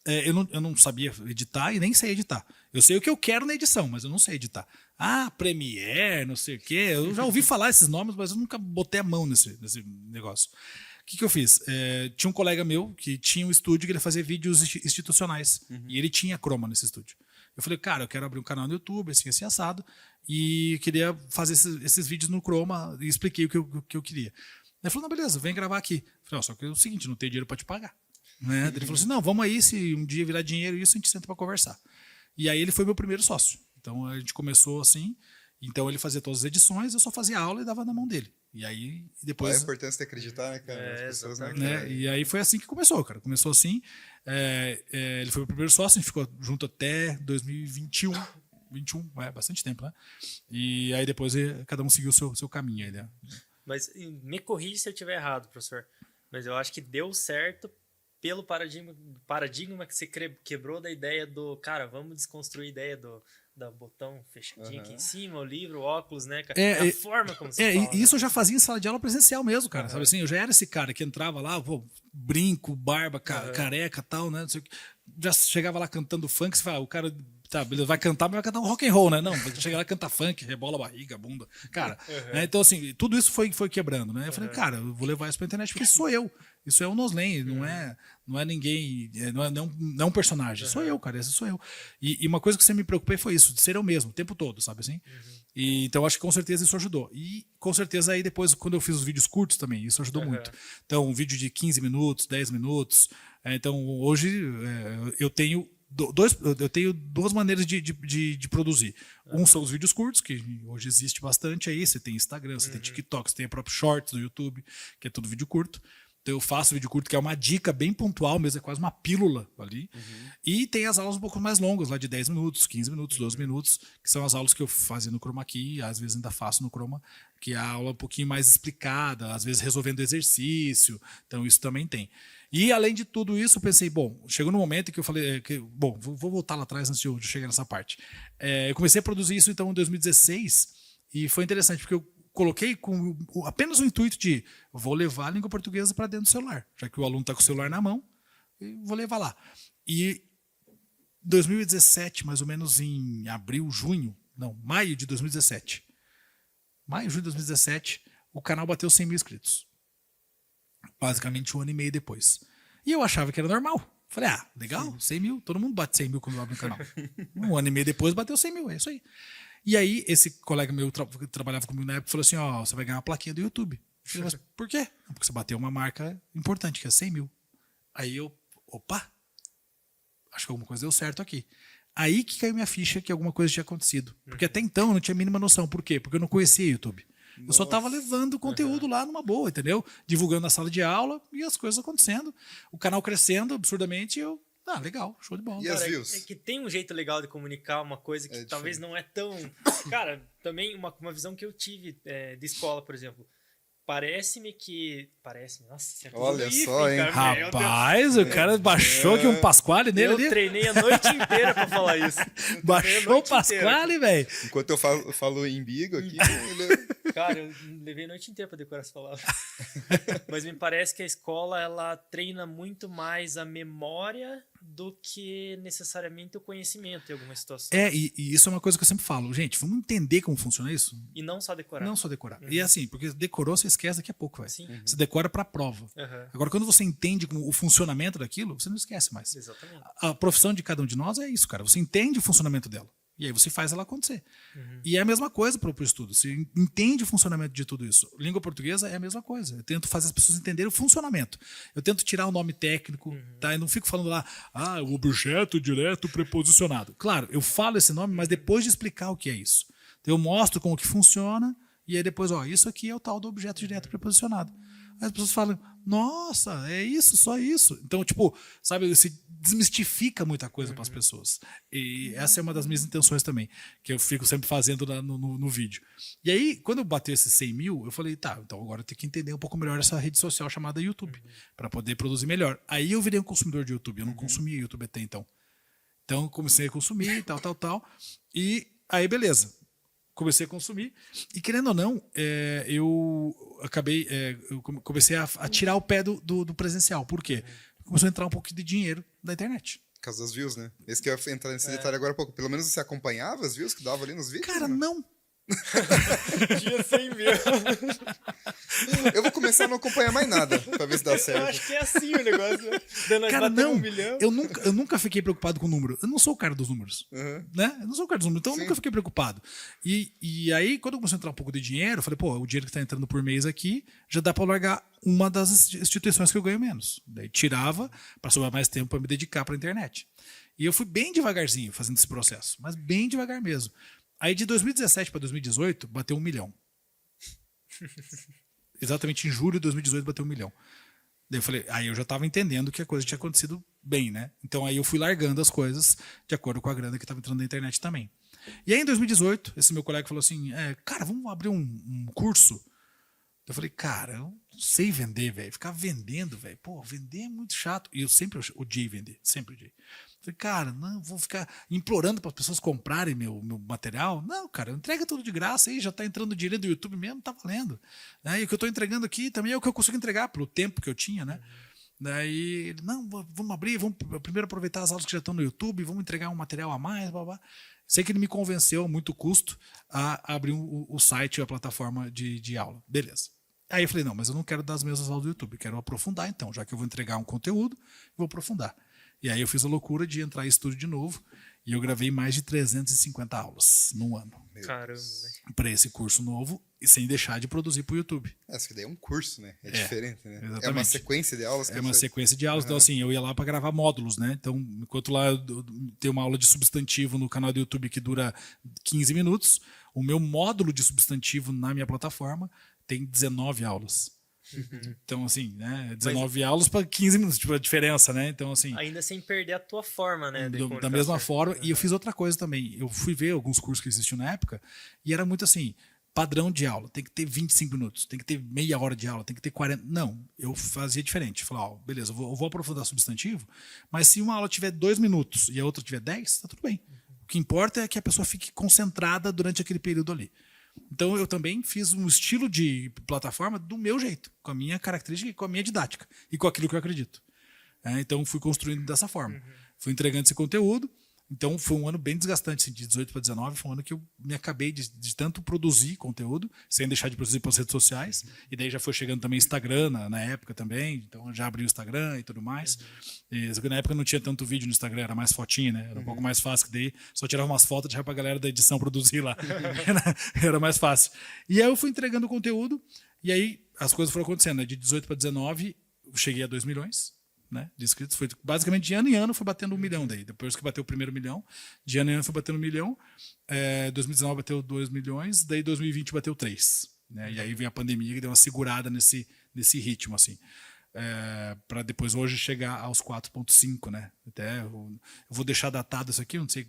Eu não sabia editar e nem sei editar. Eu sei o que eu quero na edição, mas eu não sei editar. Premiere, não sei o quê. Eu já ouvi falar esses nomes, mas eu nunca botei a mão nesse negócio. O que eu fiz? Tinha um colega meu que tinha um estúdio que ele fazia vídeos institucionais. E ele tinha Chroma nesse estúdio. Eu falei, cara, eu quero abrir um canal no YouTube, assim assado, e queria fazer esses vídeos no Chroma, e expliquei o que eu queria. Ele falou, não, beleza, vem gravar aqui. Eu falei, só que é o seguinte, não tenho dinheiro para te pagar. Né? Ele falou assim, não, vamos aí, se um dia virar dinheiro isso, a gente senta para conversar. E aí ele foi meu primeiro sócio. Então a gente começou assim, então ele fazia todas as edições, eu só fazia aula e dava na mão dele. E aí depois... Qual é a importância de acreditar, né, cara? As pessoas, né? E aí foi assim que começou, cara. Começou assim. Ele foi o primeiro sócio, a gente ficou junto até 2021. 21, bastante tempo, né? E aí depois cada um seguiu o seu caminho aí, né? Mas me corrija se eu estiver errado, professor. Mas eu acho que deu certo pelo paradigma que você quebrou da ideia do... Cara, vamos desconstruir a ideia do botão fechadinho aqui em cima, o livro, o óculos, né? A forma como você fala. Isso eu já fazia em sala de aula presencial mesmo, cara. Sabe assim? Eu já era esse cara que entrava lá, brinco, barba, careca e tal, né? Não sei o que. já chegava lá cantando funk, você fala, o cara, tá, beleza, vai cantar, mas vai cantar um rock and roll, né? Não, vai chegar lá, cantar funk, rebola a barriga, a bunda. Cara, né? Então assim, tudo isso foi quebrando, né? Eu falei, cara, eu vou levar isso pra internet porque sou eu. Isso é o Noslen, não é ninguém, não é um personagem, sou eu, cara, esse sou eu. E uma coisa que sempre me preocupei foi isso, de ser eu mesmo, o tempo todo, sabe assim? E, então acho que com certeza isso ajudou. E com certeza aí depois, quando eu fiz os vídeos curtos também, isso ajudou muito. Então, um vídeo de 15 minutos, 10 minutos. Então, hoje eu tenho duas maneiras de produzir. Um são os vídeos curtos, que hoje existe bastante aí. Você tem Instagram, você tem TikTok, você tem a própria Shorts do YouTube, que é tudo vídeo curto. Então eu faço vídeo curto, que é uma dica bem pontual mesmo, é quase uma pílula ali. E tem as aulas um pouco mais longas, lá de 10 minutos, 15 minutos, 12 minutos, que são as aulas que eu fazia no Chroma Key, às vezes ainda faço no Chroma, que é a aula um pouquinho mais explicada, às vezes resolvendo exercício. Então isso também tem. E além de tudo isso, eu pensei, bom, chegou no momento em que eu falei, vou voltar lá atrás antes de eu chegar nessa parte. Eu comecei a produzir isso então em 2016 e foi interessante, porque eu coloquei com apenas o intuito de vou levar a língua portuguesa para dentro do celular, já que o aluno está com o celular na mão, vou levar lá. E 2017, mais ou menos em maio de 2017. Maio, junho de 2017, o canal bateu 100 mil inscritos. Basicamente 1 ano e meio depois. E eu achava que era normal. Falei, legal, 100 mil, todo mundo bate 100 mil quando abre um canal. 1 ano e meio depois bateu 100 mil, é isso aí. E aí, esse colega meu que trabalhava comigo na época falou assim: você vai ganhar uma plaquinha do YouTube. Eu falei, mas por quê? Porque você bateu uma marca importante, que é 100 mil. Aí eu, acho que alguma coisa deu certo aqui. Aí que caiu minha ficha que alguma coisa tinha acontecido. Porque até então eu não tinha a mínima noção. Por quê? Porque eu não conhecia YouTube. Eu só estava levando o conteúdo lá numa boa, entendeu? Divulgando na sala de aula e as coisas acontecendo. O canal crescendo absurdamente e eu... legal, show de bola. E as views? É que tem um jeito legal de comunicar uma coisa que talvez não é tão... Cara, também uma visão que eu tive de escola, por exemplo. Parece-me... Nossa, olha só, hein? Cara, rapaz, o cara baixou aqui um Pasquale nele ali. Eu treinei a noite inteira pra falar isso. Baixou o Pasquale, velho. Enquanto eu falo em bigo aqui, Cara, eu levei a noite inteira pra decorar essa palavra. Mas me parece que a escola, ela treina muito mais a memória do que necessariamente o conhecimento em algumas situações. E isso é uma coisa que eu sempre falo. Gente, vamos entender como funciona isso? E não só decorar. Não só decorar. E assim, porque decorou, você esquece daqui a pouco, velho. Sim. Você decora pra prova. Agora, quando você entende o funcionamento daquilo, você não esquece mais. Exatamente. A profissão de cada um de nós é isso, cara. Você entende o funcionamento dela. E aí você faz ela acontecer. E é a mesma coisa para o estudo. Você entende o funcionamento de tudo isso. Língua portuguesa é a mesma coisa. Eu tento fazer as pessoas entenderem o funcionamento. Eu tento tirar o nome técnico, tá? Eu não fico falando lá, o objeto direto preposicionado. Claro, eu falo esse nome, mas depois de explicar o que é isso. Então, eu mostro como que funciona e aí depois, isso aqui é o tal do objeto direto preposicionado. Aí as pessoas falam, nossa, é isso, só isso. Então, sabe, se desmistifica muita coisa para as pessoas. E essa é uma das minhas intenções também, que eu fico sempre fazendo no vídeo. E aí, quando eu bateu esses 100 mil, eu falei, então agora eu tenho que entender um pouco melhor essa rede social chamada YouTube, para poder produzir melhor. Aí eu virei um consumidor de YouTube, eu não consumia YouTube até então. Então, comecei a consumir, tal. E aí, beleza. Comecei a consumir e, querendo ou não, eu acabei eu comecei a tirar o pé do presencial. Por quê? Começou a entrar um pouco de dinheiro da internet. Por causa das views, né? Esse que eu ia entrar nesse detalhe agora há pouco. Pelo menos você acompanhava as views que dava ali nos vídeos? Cara, não. Tinha 100 mil. Eu vou começar a não acompanhar mais nada pra ver se dá certo. Eu acho que é assim o negócio. Cara, não. 1 milhão. Eu nunca fiquei preocupado com o número. Eu não sou o cara dos números. Né? Eu não sou o cara dos números, então eu nunca fiquei preocupado. E aí, quando eu comecei a entrar um pouco de dinheiro, eu falei, o dinheiro que tá entrando por mês aqui, já dá pra largar uma das instituições que eu ganho menos. Daí tirava pra sobrar mais tempo pra me dedicar pra internet. E eu fui bem devagarzinho fazendo esse processo, mas bem devagar mesmo. Aí de 2017 para 2018, bateu 1 milhão. Exatamente em julho de 2018 bateu 1 milhão. Daí eu falei, aí eu já estava entendendo que a coisa tinha acontecido bem, né? Então aí eu fui largando as coisas de acordo com a grana que estava entrando na internet também. E aí em 2018, esse meu colega falou assim, cara, vamos abrir um curso? Eu falei, cara, eu não sei vender, velho. Ficar vendendo, velho. Vender é muito chato. E eu sempre odiei vender, sempre odiei. Falei, cara, não, vou ficar implorando para as pessoas comprarem meu material. Não, cara, entrega tudo de graça aí, já está entrando dinheiro do YouTube mesmo, tá valendo. E o que eu estou entregando aqui também é o que eu consigo entregar pelo tempo que eu tinha, né? Daí ele, não, vamos abrir, vamos primeiro aproveitar as aulas que já estão no YouTube, vamos entregar um material a mais, blá, blá. Sei que ele me convenceu a muito custo a abrir o site, a plataforma de aula. Beleza. Aí eu falei, não, mas eu não quero dar as mesmas aulas do YouTube, quero aprofundar então, já que eu vou entregar um conteúdo, vou aprofundar. E aí eu fiz a loucura de entrar em estúdio de novo e eu gravei mais de 350 aulas num ano. Caramba, velho. Para esse curso novo e sem deixar de produzir para o YouTube. Essa que daí é um curso, né? É diferente, né? Exatamente. É uma sequência de aulas. É uma sequência de aulas. Então, assim, eu ia lá para gravar módulos, né? Então, enquanto lá tem uma aula de substantivo no canal do YouTube que dura 15 minutos, o meu módulo de substantivo na minha plataforma tem 19 aulas. Então, assim, né? 19 aulas para 15 minutos, tipo, a diferença, né? Então, assim. Ainda sem perder a tua forma, né? Da mesma forma. E eu fiz outra coisa também. Eu fui ver alguns cursos que existiam na época e era muito assim. Padrão de aula, tem que ter 25 minutos, tem que ter meia hora de aula, tem que ter 40. Não, eu fazia diferente. Falava, ó, beleza, eu vou aprofundar substantivo, mas se uma aula tiver 2 minutos e a outra tiver 10, tá tudo bem. O que importa é que a pessoa fique concentrada durante aquele período ali. Então eu também fiz um estilo de plataforma do meu jeito, com a minha característica, com a minha didática e com aquilo que eu acredito. Então fui construindo dessa forma. Fui entregando esse conteúdo. Então foi um ano bem desgastante, assim, de 18 para 19, foi um ano que eu me acabei de tanto produzir conteúdo, sem deixar de produzir para as redes sociais, e daí já foi chegando também Instagram na época também, então eu já abri o Instagram e tudo mais. E, na época não tinha tanto vídeo no Instagram, era mais fotinha, né? Era um pouco mais fácil, que daí só tirava umas fotos e deixava para a galera da edição produzir lá. Era mais fácil. E aí eu fui entregando o conteúdo, e aí as coisas foram acontecendo, né? De 18 para 19, eu cheguei a 2 milhões. Né, de inscritos, foi basicamente de ano em ano foi batendo 1 milhão daí, depois que bateu o primeiro milhão, de ano em ano foi batendo 1 milhão, 2019 bateu 2 milhões, daí 2020 bateu 3, né, e aí veio a pandemia que deu uma segurada nesse ritmo, assim, para depois hoje chegar aos 4,5, né, até eu vou deixar datado isso aqui, eu não sei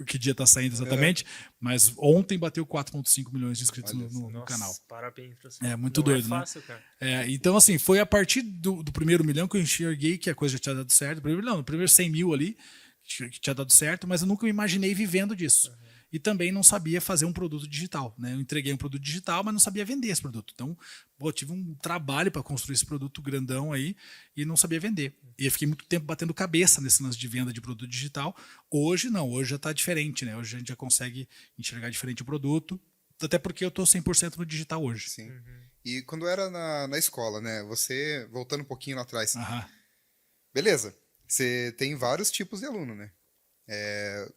que dia está saindo exatamente, mas ontem bateu 4,5 milhões de inscritos no canal. Parabéns pra você. É muito doido, é fácil, né? Cara. Então, assim, foi a partir do primeiro milhão que eu enxerguei que a coisa já tinha dado certo. No primeiro 100 mil ali, que tinha dado certo, mas eu nunca me imaginei vivendo disso. E também não sabia fazer um produto digital, né? Eu entreguei um produto digital, mas não sabia vender esse produto. Então, eu tive um trabalho para construir esse produto grandão aí e não sabia vender. E eu fiquei muito tempo batendo cabeça nesse lance de venda de produto digital. Hoje não, hoje já está diferente, né? Hoje a gente já consegue enxergar diferente o produto, até porque eu estou 100% no digital hoje. Sim. E quando era na escola, né? Você, voltando um pouquinho lá atrás, beleza, você tem vários tipos de aluno, né?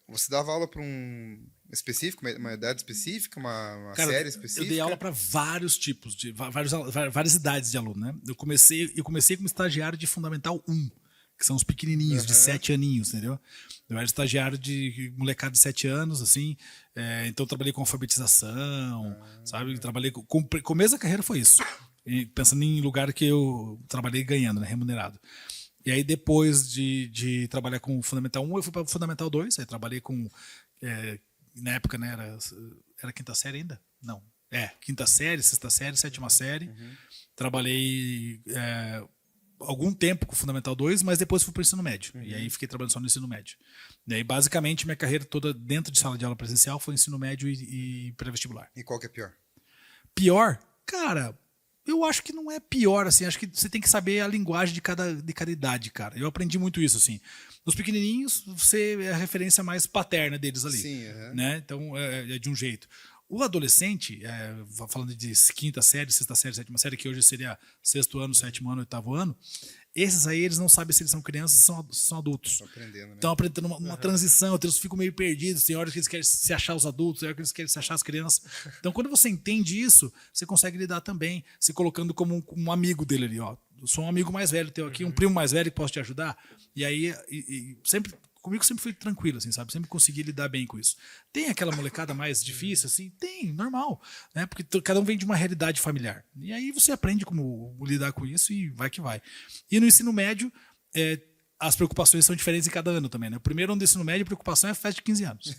Você dava aula para um específico, uma idade específica, uma Cara, série específica? Eu dei aula para vários tipos, várias idades de aluno, né? Eu comecei como estagiário de Fundamental 1, que são os pequenininhos, de 7 aninhos, entendeu? Eu era estagiário de molecada de 7 anos, assim, então trabalhei com alfabetização, sabe? Trabalhei com o começo da carreira foi isso. E pensando em lugar que eu trabalhei ganhando, né? Remunerado. E aí, depois de trabalhar com o Fundamental 1, eu fui para o Fundamental 2. Aí trabalhei com... na época, né, era quinta série ainda? Não. Quinta série, sexta série, sétima série. Trabalhei algum tempo com o Fundamental 2, mas depois fui para o ensino médio. E aí fiquei trabalhando só no ensino médio. E aí, basicamente, minha carreira toda dentro de sala de aula presencial foi ensino médio e pré-vestibular. E qual que é pior? Pior? Cara... Eu acho que não é pior, assim. Acho que você tem que saber a linguagem de cada idade, cara. Eu aprendi muito isso, assim. Nos pequenininhos, você é a referência mais paterna deles ali. Sim, né? Então, é de um jeito. O adolescente, falando de quinta série, sexta série, sétima série, que hoje seria sexto ano, sétimo ano, oitavo ano, esses aí, eles não sabem se eles são crianças ou são adultos. Estão aprendendo, né? Estão aprendendo uma transição, eles ficam meio perdidos, tem horas que eles querem se achar os adultos, tem horas que eles querem se achar as crianças. Então, quando você entende isso, você consegue lidar também, se colocando como um amigo dele ali, ó. Eu sou um amigo mais velho teu aqui, um primo mais velho que posso te ajudar. E aí, comigo sempre foi tranquilo, assim, sabe? Sempre consegui lidar bem com isso. Tem aquela molecada mais difícil, assim? Tem, normal, né? Porque cada um vem de uma realidade familiar. E aí você aprende como lidar com isso e vai que vai. E no ensino médio, as preocupações são diferentes em cada ano também, né? O primeiro ano do ensino médio, a preocupação é a festa de 15 anos.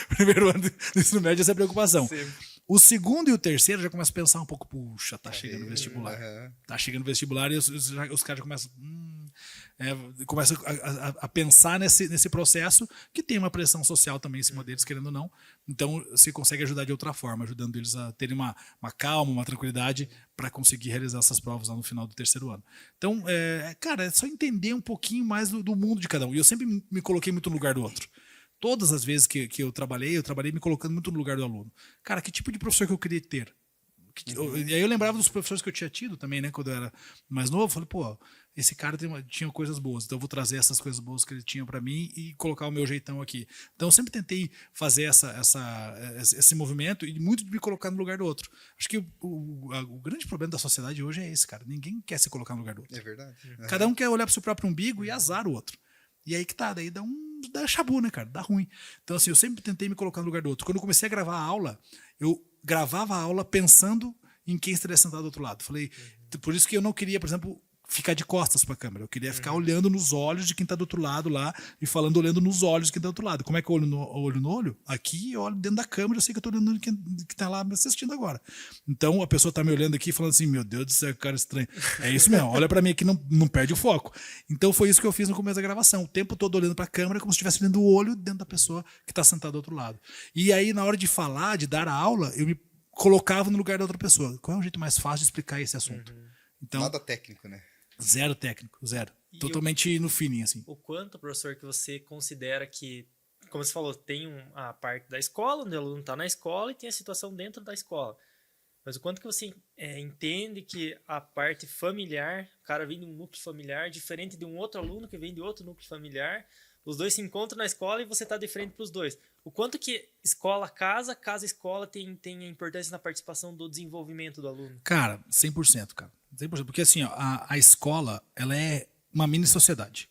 Primeiro ano do ensino médio, essa é a preocupação. Sim. O segundo e o terceiro já começa a pensar um pouco, puxa, tá chegando o vestibular. Tá chegando o vestibular e os caras já começam... começam a pensar nesse processo que tem uma pressão social também em cima deles, querendo ou não. Então, você consegue ajudar de outra forma, ajudando eles a terem uma calma, uma tranquilidade para conseguir realizar essas provas lá no final do terceiro ano. Então, cara, é só entender um pouquinho mais do mundo de cada um. E eu sempre me coloquei muito no lugar do outro. Todas as vezes que eu trabalhei me colocando muito no lugar do aluno. Cara, que tipo de professor que eu queria ter? E aí eu lembrava dos professores que eu tinha tido também, né? Quando eu era mais novo, eu falei, pô, esse cara tinha coisas boas, então eu vou trazer essas coisas boas que ele tinha para mim e colocar o meu jeitão aqui. Então eu sempre tentei fazer esse movimento e muito de me colocar no lugar do outro. Acho que o grande problema da sociedade hoje é esse, cara. Ninguém quer se colocar no lugar do outro. É verdade. Cada um quer olhar pro seu próprio umbigo e azar o outro. E aí que tá, daí dá chabu, né, cara? Dá ruim. Então, assim, eu sempre tentei me colocar no lugar do outro. Quando eu comecei a gravar a aula, eu gravava a aula pensando em quem estaria sentado do outro lado. Falei, por isso que eu não queria, por exemplo, ficar de costas para a câmera. Eu queria ficar olhando nos olhos de quem está do outro lado lá e falando olhando nos olhos de quem está do outro lado. Como é que eu olho no olho? Aqui eu olho dentro da câmera, eu sei que eu estou olhando quem está lá me assistindo agora. Então a pessoa está me olhando aqui falando assim, meu Deus do céu, cara estranho. É isso mesmo, olha para mim aqui, não perde o foco. Então foi isso que eu fiz no começo da gravação. O tempo todo olhando para a câmera como se estivesse olhando o olho dentro da pessoa que está sentada do outro lado. E aí na hora de falar, de dar a aula, eu me colocava no lugar da outra pessoa. Qual é o jeito mais fácil de explicar esse assunto? Então, nada técnico, né? Zero técnico, zero. Totalmente no feeling, assim. O quanto, professor, que você considera que, como você falou, tem a parte da escola, onde o aluno está na escola, e tem a situação dentro da escola. Mas o quanto que você entende que a parte familiar, o cara vem de um núcleo familiar, diferente de um outro aluno que vem de outro núcleo familiar, os dois se encontram na escola e você está de frente para os dois. O quanto que escola tem a importância na participação do desenvolvimento do aluno? Cara, 100%, cara. 100%. Porque assim, ó, a escola, ela é uma mini sociedade.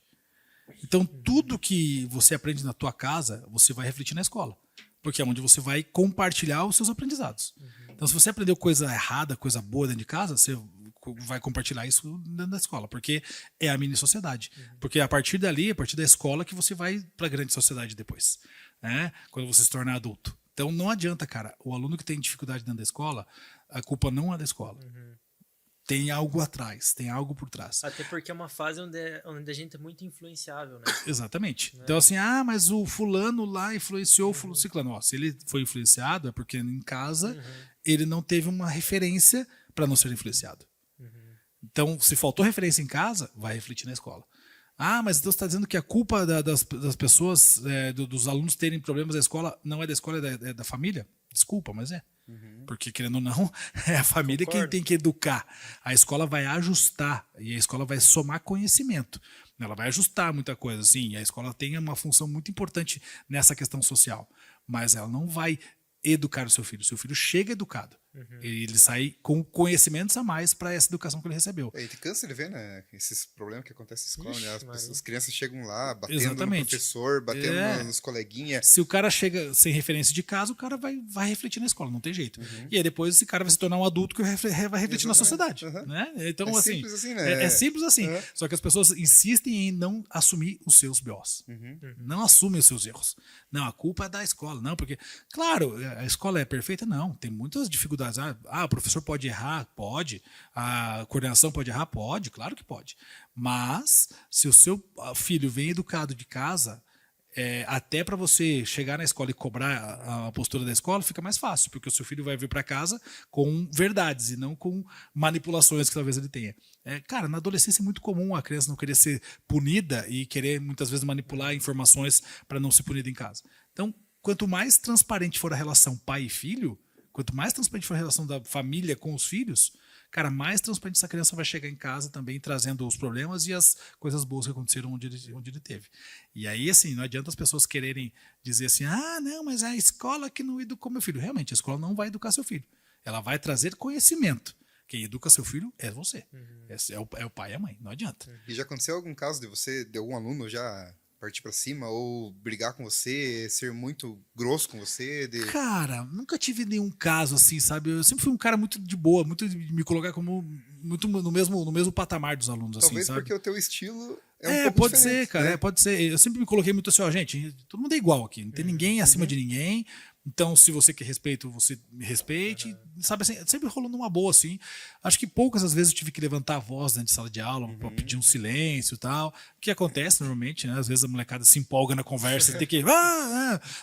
Então, tudo que você aprende na tua casa, você vai refletir na escola. Porque é onde você vai compartilhar os seus aprendizados. Então, se você aprendeu coisa errada, coisa boa dentro de casa, você vai compartilhar isso dentro da escola, porque é a mini sociedade. Porque a partir dali, a partir da escola, que você vai para a grande sociedade depois, né? Quando você se tornar adulto. Então, não adianta, cara. O aluno que tem dificuldade dentro da escola, a culpa não é da escola. Tem algo atrás, tem algo por trás. Até porque é uma fase onde a gente é muito influenciável, né? Exatamente. Então, assim, mas o fulano lá influenciou o ciclano. Ó, se ele foi influenciado, é porque em casa ele não teve uma referência para não ser influenciado. Então, se faltou referência em casa, vai refletir na escola. Mas então você está dizendo que a culpa das pessoas, dos alunos terem problemas na escola, não é da escola, é da família? Desculpa, mas é. Porque, querendo ou não, é a família quem tem que educar. A escola vai ajustar e a escola vai somar conhecimento. Ela vai ajustar muita coisa, sim. A escola tem uma função muito importante nessa questão social. Mas ela não vai educar o seu filho. O seu filho chega educado. Ele sai com conhecimentos a mais para essa educação que ele recebeu. E te cansa de ver, né? Esses problemas que acontecem na escola, Ixi, né? As crianças chegam lá, batendo Exatamente. no professor, batendo nos coleguinhas. Se o cara chega sem referência de casa, o cara vai refletir na escola, não tem jeito. E aí depois esse cara vai se tornar um adulto que vai refletir na sociedade. Né? Então, É assim, simples assim, né? É simples assim. Só que as pessoas insistem em não assumir os seus BOs. Não assumem os seus erros. Não, a culpa é da escola. Não, porque, claro, a escola é perfeita? Não. Tem muitas dificuldades. O professor pode errar? Pode. A coordenação pode errar? Pode. Claro que pode. Mas, se o seu filho vem educado de casa, até para você chegar na escola e cobrar a postura da escola, fica mais fácil, porque o seu filho vai vir para casa com verdades e não com manipulações que talvez ele tenha. Cara, na adolescência é muito comum a criança não querer ser punida e querer, muitas vezes, manipular informações para não ser punida em casa. Então, quanto mais transparente for a relação pai e filho, quanto mais transparente for a relação da família com os filhos, cara, mais transparente essa criança vai chegar em casa também trazendo os problemas e as coisas boas que aconteceram onde ele teve. E aí, assim, não adianta as pessoas quererem dizer assim, não, mas é a escola que não educou meu filho. Realmente, a escola não vai educar seu filho. Ela vai trazer conhecimento. Quem educa seu filho é você. É o pai e a mãe, não adianta. E já aconteceu algum caso de algum aluno já partir pra cima ou brigar com você, ser muito grosso com você? Cara, nunca tive nenhum caso assim, sabe? Eu sempre fui um cara muito de boa, muito de me colocar como muito no mesmo patamar dos alunos, Talvez assim, sabe? porque o teu estilo é um pouco pode diferente, ser, cara, né? pode ser. Eu sempre me coloquei muito assim, gente, todo mundo é igual aqui, não tem ninguém acima de ninguém, Então, se você quer respeito, você me respeite. Sabe assim, sempre rolou numa boa, assim. Acho que poucas as vezes eu tive que levantar a voz dentro de sala de aula para pedir um silêncio e tal. O que acontece normalmente, né? Às vezes a molecada se empolga na conversa e tem que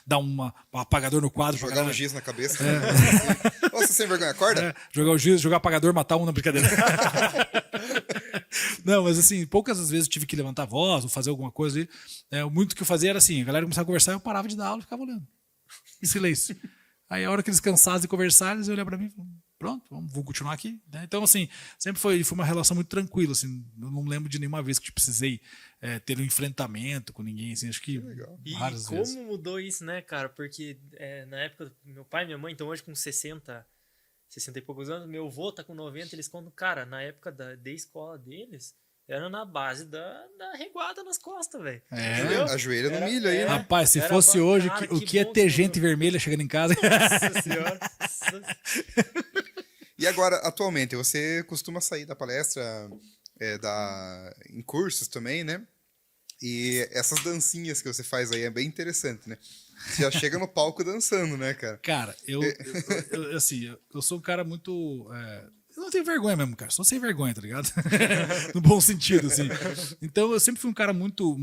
dar um apagador no quadro. Jogar um giz na cabeça. Você sem vergonha, acorda? Jogar o giz, jogar apagador, matar um na brincadeira. Não, mas assim, poucas as vezes eu tive que levantar a voz ou fazer alguma coisa ali. Muito que eu fazia era assim, a galera começava a conversar, eu parava de dar aula e ficava olhando. Em silêncio. Aí a hora que eles cansassem de conversar, eles olhavam pra mim e falavam, pronto, vamos continuar aqui. Né? Então, assim, sempre foi uma relação muito tranquila. Assim, eu não lembro de nenhuma vez que eu precisei ter um enfrentamento com ninguém. Assim, acho que raras vezes. E como mudou isso, né, cara? Porque na época, meu pai e minha mãe, então hoje com 60 e poucos anos, meu avô tá com 90, eles contam, cara, na época da escola deles, era na base da reguada nas costas, velho. Ajoelha no milho aí, né? Rapaz, se fosse hoje, cara, o que é ter gente vermelha chegando em casa? Nossa senhora. E agora, atualmente, você costuma sair da palestra em cursos também, né? E essas dancinhas que você faz aí é bem interessante, né? Você já chega no palco dançando, né, cara? Cara, eu sou um cara muito... eu não tenho vergonha mesmo, cara. Sou sem vergonha, tá ligado? No bom sentido, assim. Então, eu sempre fui um cara muito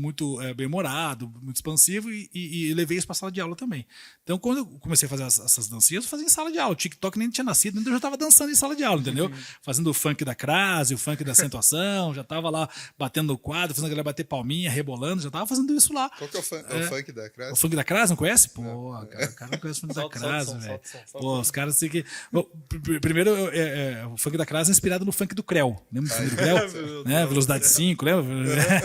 bem-humorado, muito expansivo e levei isso pra sala de aula também. Então, quando eu comecei a fazer essas dancinhas, eu fazia em sala de aula. O TikTok nem tinha nascido, ainda eu já tava dançando em sala de aula, entendeu? Fazendo o funk da crase, o funk da acentuação, já tava lá batendo no quadro, fazendo a galera bater palminha, rebolando, já tava fazendo isso lá. Qual que é o funk da crase? O funk da crase, não conhece? Pô, o cara não conhece o funk da crase, velho. Pô, os caras têm que... Primeiro, o funk da crase é inspirado no funk do Creu. Lembra do funk do Creu? Né? Velocidade 5, lembra?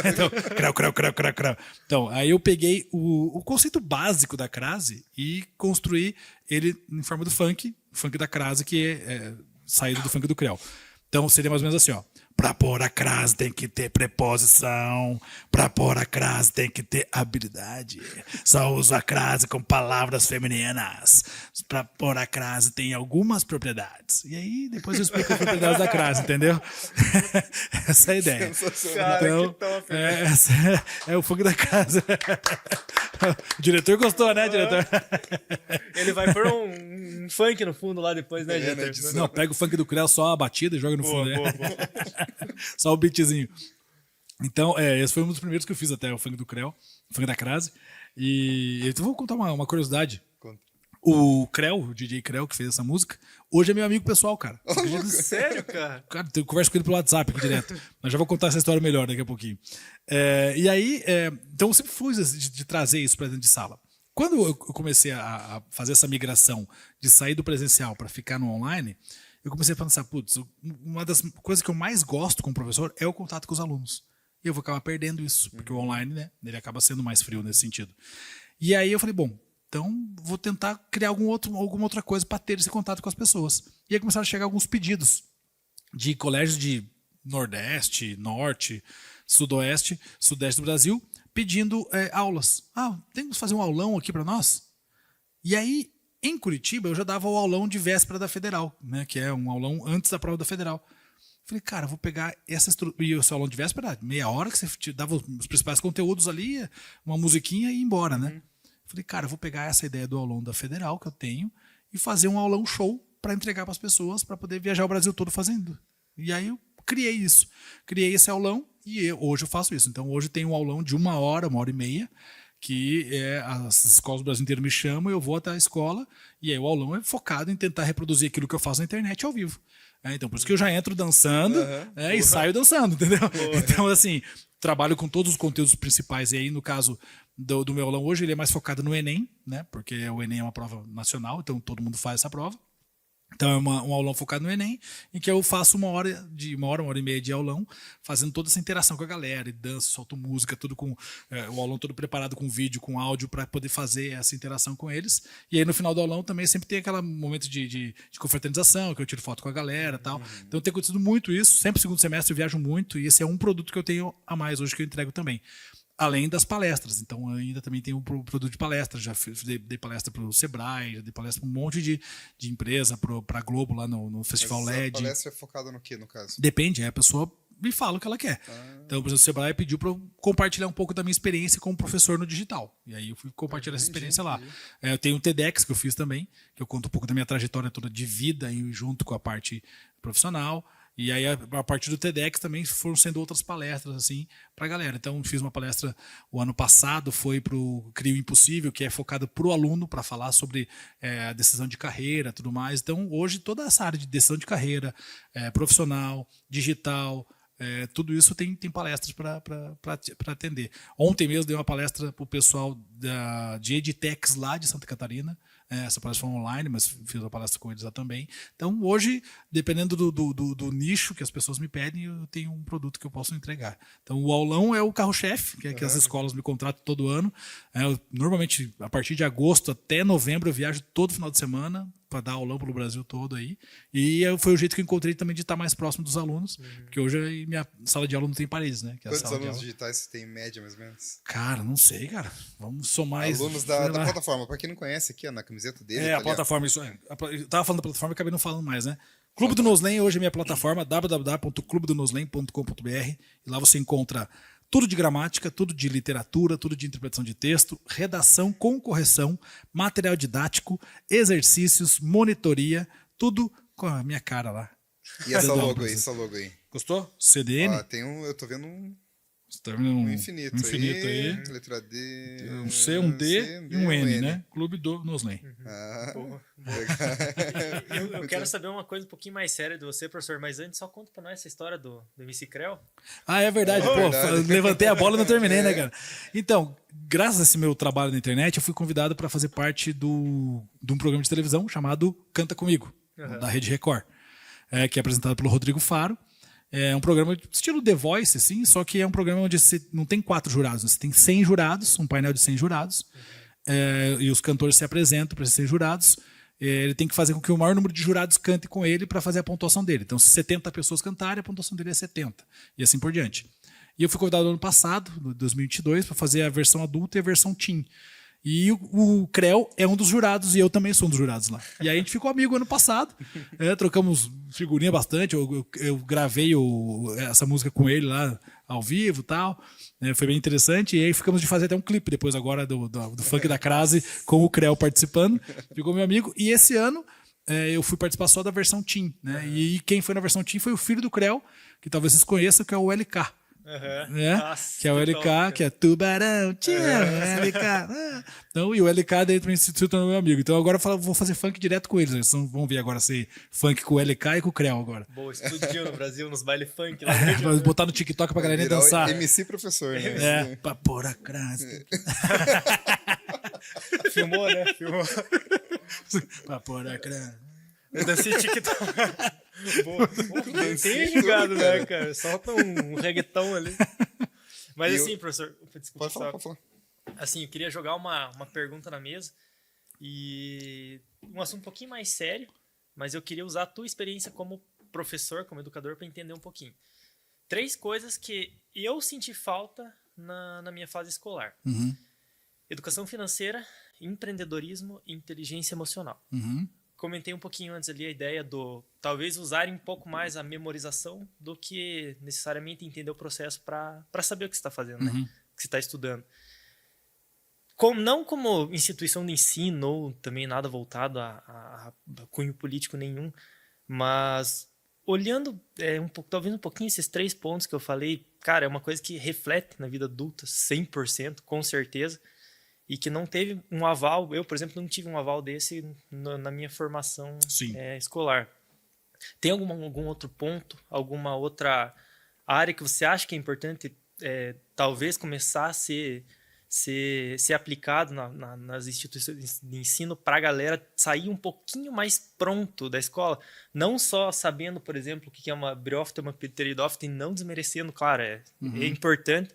Então, Creu. Então, aí eu peguei o conceito básico da crase e construí ele em forma do funk da crase, que é saído do funk do Creu. Então, seria mais ou menos assim, ó. Pra pôr a crase tem que ter preposição. Pra pôr a crase tem que ter habilidade. Só uso a crase com palavras femininas. Pra pôr a crase tem algumas propriedades. E aí, depois eu explico as propriedades da crase, entendeu? Essa é a ideia. Cara, então, que top. Essa é o fogo da casa. O diretor gostou, né, diretor? Ele vai pôr um funk no fundo lá depois, né, diretor? Não, pega o funk do Creu, só a batida e joga no fundo. Boa. Só o beatzinho. Então, esse foi um dos primeiros que eu fiz até, o funk do Creu, o funk da crase. E então vou contar uma curiosidade. Conta. O Creu, o DJ Creu, que fez essa música, hoje é meu amigo pessoal, cara. Sério, cara? Cara, eu converso com ele pelo WhatsApp aqui direto. Mas já vou contar essa história melhor daqui a pouquinho. E aí, então eu sempre fui de trazer isso para dentro de sala. Quando eu comecei a fazer essa migração de sair do presencial para ficar no online, eu comecei a pensar, putz, uma das coisas que eu mais gosto com o professor é o contato com os alunos. E eu vou acabar perdendo isso, porque o online, né, ele acaba sendo mais frio nesse sentido. E aí eu falei, bom, então vou tentar criar alguma outra coisa para ter esse contato com as pessoas. E aí começaram a chegar alguns pedidos de colégios de Nordeste, Norte, Sudoeste, Sudeste do Brasil, pedindo aulas. Temos que fazer um aulão aqui para nós? E aí, em Curitiba, eu já dava o aulão de véspera da Federal, né, que é um aulão antes da prova da Federal. Falei, cara, eu vou pegar essa estrutura. E o seu aulão de véspera, meia hora que você te dava os principais conteúdos ali, uma musiquinha e ir embora, né? Falei, cara, eu vou pegar essa ideia do aulão da Federal que eu tenho e fazer um aulão show para entregar para as pessoas, para poder viajar o Brasil todo fazendo. E aí eu criei isso. Criei esse aulão e hoje eu faço isso. Então hoje tem um aulão de 1 hora e meia, que as escolas do Brasil inteiro me chamam, eu vou até a escola, e aí o aulão é focado em tentar reproduzir aquilo que eu faço na internet ao vivo. Então, por isso que eu já entro dançando e saio dançando, entendeu? Então, assim, trabalho com todos os conteúdos principais. E aí, no caso do meu aulão hoje, ele é mais focado no Enem, né? Porque o Enem é uma prova nacional, então todo mundo faz essa prova. Então é um aulão focado no Enem, em que eu faço 1 hora e meia de aulão, fazendo toda essa interação com a galera, e danço, solto música, tudo com o aulão todo preparado com vídeo, com áudio, para poder fazer essa interação com eles. E aí no final do aulão também sempre tem aquele momento de confraternização, que eu tiro foto com a galera e tal. Então tem acontecido muito isso, sempre segundo semestre eu viajo muito, e esse é um produto que eu tenho a mais hoje que eu entrego também. Além das palestras. Então, eu ainda também tenho um produto de palestra. Já dei palestra para o Sebrae, já dei palestra para um monte de empresa, para a Globo lá no Festival LED. A palestra é focada no quê, no caso? Depende. A pessoa me fala o que ela quer. Então, por exemplo, o Sebrae pediu para eu compartilhar um pouco da minha experiência como professor no digital. E aí eu fui compartilhar essa experiência lá. Eu tenho um TEDx que eu fiz também, que eu conto um pouco da minha trajetória toda de vida e junto com a parte profissional. E aí, a partir do TEDx também foram sendo outras palestras, assim, pra galera. Então, fiz uma palestra o ano passado, foi pro Crio Impossível, que é focado pro aluno, para falar sobre a decisão de carreira, tudo mais. Então, hoje, toda essa área de decisão de carreira, profissional, digital, tudo isso tem palestras para atender. Ontem mesmo dei uma palestra pro pessoal de Edtex lá de Santa Catarina. Essa palestra foi online, mas fiz uma palestra com eles lá também. Então, hoje, dependendo do nicho que as pessoas me pedem, eu tenho um produto que eu posso entregar. Então, o aulão é o carro-chefe, que é que as escolas me contratam todo ano. Normalmente, a partir de agosto até novembro, eu viajo todo final de semana para dar aulão pelo Brasil todo aí. E foi o jeito que eu encontrei também de estar mais próximo dos alunos, porque hoje minha sala de aula não tem paredes, né? Que é a Quantos sala de alunos aula. digitais você tem em média, mais ou menos? Cara, não sei, cara. Vamos somar mais. Alunos da plataforma. Para quem não conhece aqui, na camiseta dele. A plataforma, isso é. Eu tava falando da plataforma e acabei não falando mais, né? Clube do Noslen hoje é minha plataforma, www.clubedonoslen.com.br, e lá você encontra tudo de gramática, tudo de literatura, tudo de interpretação de texto, redação com correção, material didático, exercícios, monitoria, tudo com a minha cara lá. E essa logo aí? Gostou? CDN? Eu tô vendo um Você tá vendo um infinito aí. Letra D. Um C, um D e um N, né? Clube do Noslen. Boa. Eu quero saber uma coisa um pouquinho mais séria de você, professor, mas antes só conta pra nós essa história do MC Creu. É verdade. Levantei a bola e não terminei, né, cara? Então, graças a esse meu trabalho na internet, eu fui convidado para fazer parte de um programa de televisão chamado Canta Comigo, da Rede Record, que é apresentado pelo Rodrigo Faro. É um programa estilo The Voice, assim, só que é um programa onde você não tem 4 jurados, você tem 100 jurados, um painel de 100 jurados, e os cantores se apresentam para esses 100 jurados. Ele tem que fazer com que o maior número de jurados cante com ele para fazer a pontuação dele. Então, se 70 pessoas cantarem, a pontuação dele é 70, e assim por diante. E eu fui convidado no ano passado, em 2022, para fazer a versão adulta e a versão teen. E o Creu é um dos jurados e eu também sou um dos jurados lá. E aí a gente ficou amigo ano passado, trocamos figurinha bastante, eu gravei essa música com ele lá ao vivo e tal, foi bem interessante. E aí ficamos de fazer até um clipe depois agora do Funk da Crase com o Creu participando, ficou meu amigo. E esse ano eu fui participar só da versão teen, né? E quem foi na versão teen foi o filho do Creu, que talvez vocês conheçam, que é o LK. Nossa, que é o LK, top, que é Tubarão, te amo, LK. Então, e o LK daí também se tornou meu amigo. Então agora eu vou fazer funk direto com eles. Eles vão ver agora ser funk com o LK e com o Creu agora. Boa, explodiu no Brasil, nos baile funk. Vou botar no TikTok pra galerinha dançar. MC professor, né? Pra pôr a crase. Filmou, né? Filmou. Pra pôr a crase. Eu dancei TikTok. Tem ligado, né, cara? Solta um reggaeton ali. Mas assim, professor... Desculpa, pode falar. Assim, eu queria jogar uma pergunta na mesa. E um assunto um pouquinho mais sério, mas eu queria usar a tua experiência como professor, como educador, para entender um pouquinho. 3 coisas que eu senti falta na minha fase escolar. Educação financeira, empreendedorismo e inteligência emocional. Comentei um pouquinho antes ali a ideia do talvez usarem um pouco mais a memorização do que necessariamente entender o processo para saber o que você está fazendo, né? O que você está estudando. Não como instituição de ensino ou também nada voltado a cunho político nenhum, mas olhando talvez um pouquinho esses 3 pontos que eu falei, cara, é uma coisa que reflete na vida adulta 100%, com certeza. E que não teve um aval, eu, por exemplo, não tive um aval desse na minha formação escolar. Tem algum outro ponto, alguma outra área que você acha que é importante talvez começar a ser aplicado nas instituições de ensino para a galera sair um pouquinho mais pronto da escola? Não só sabendo, por exemplo, o que é uma briófita, uma pteridófita, e não desmerecendo, claro, é importante,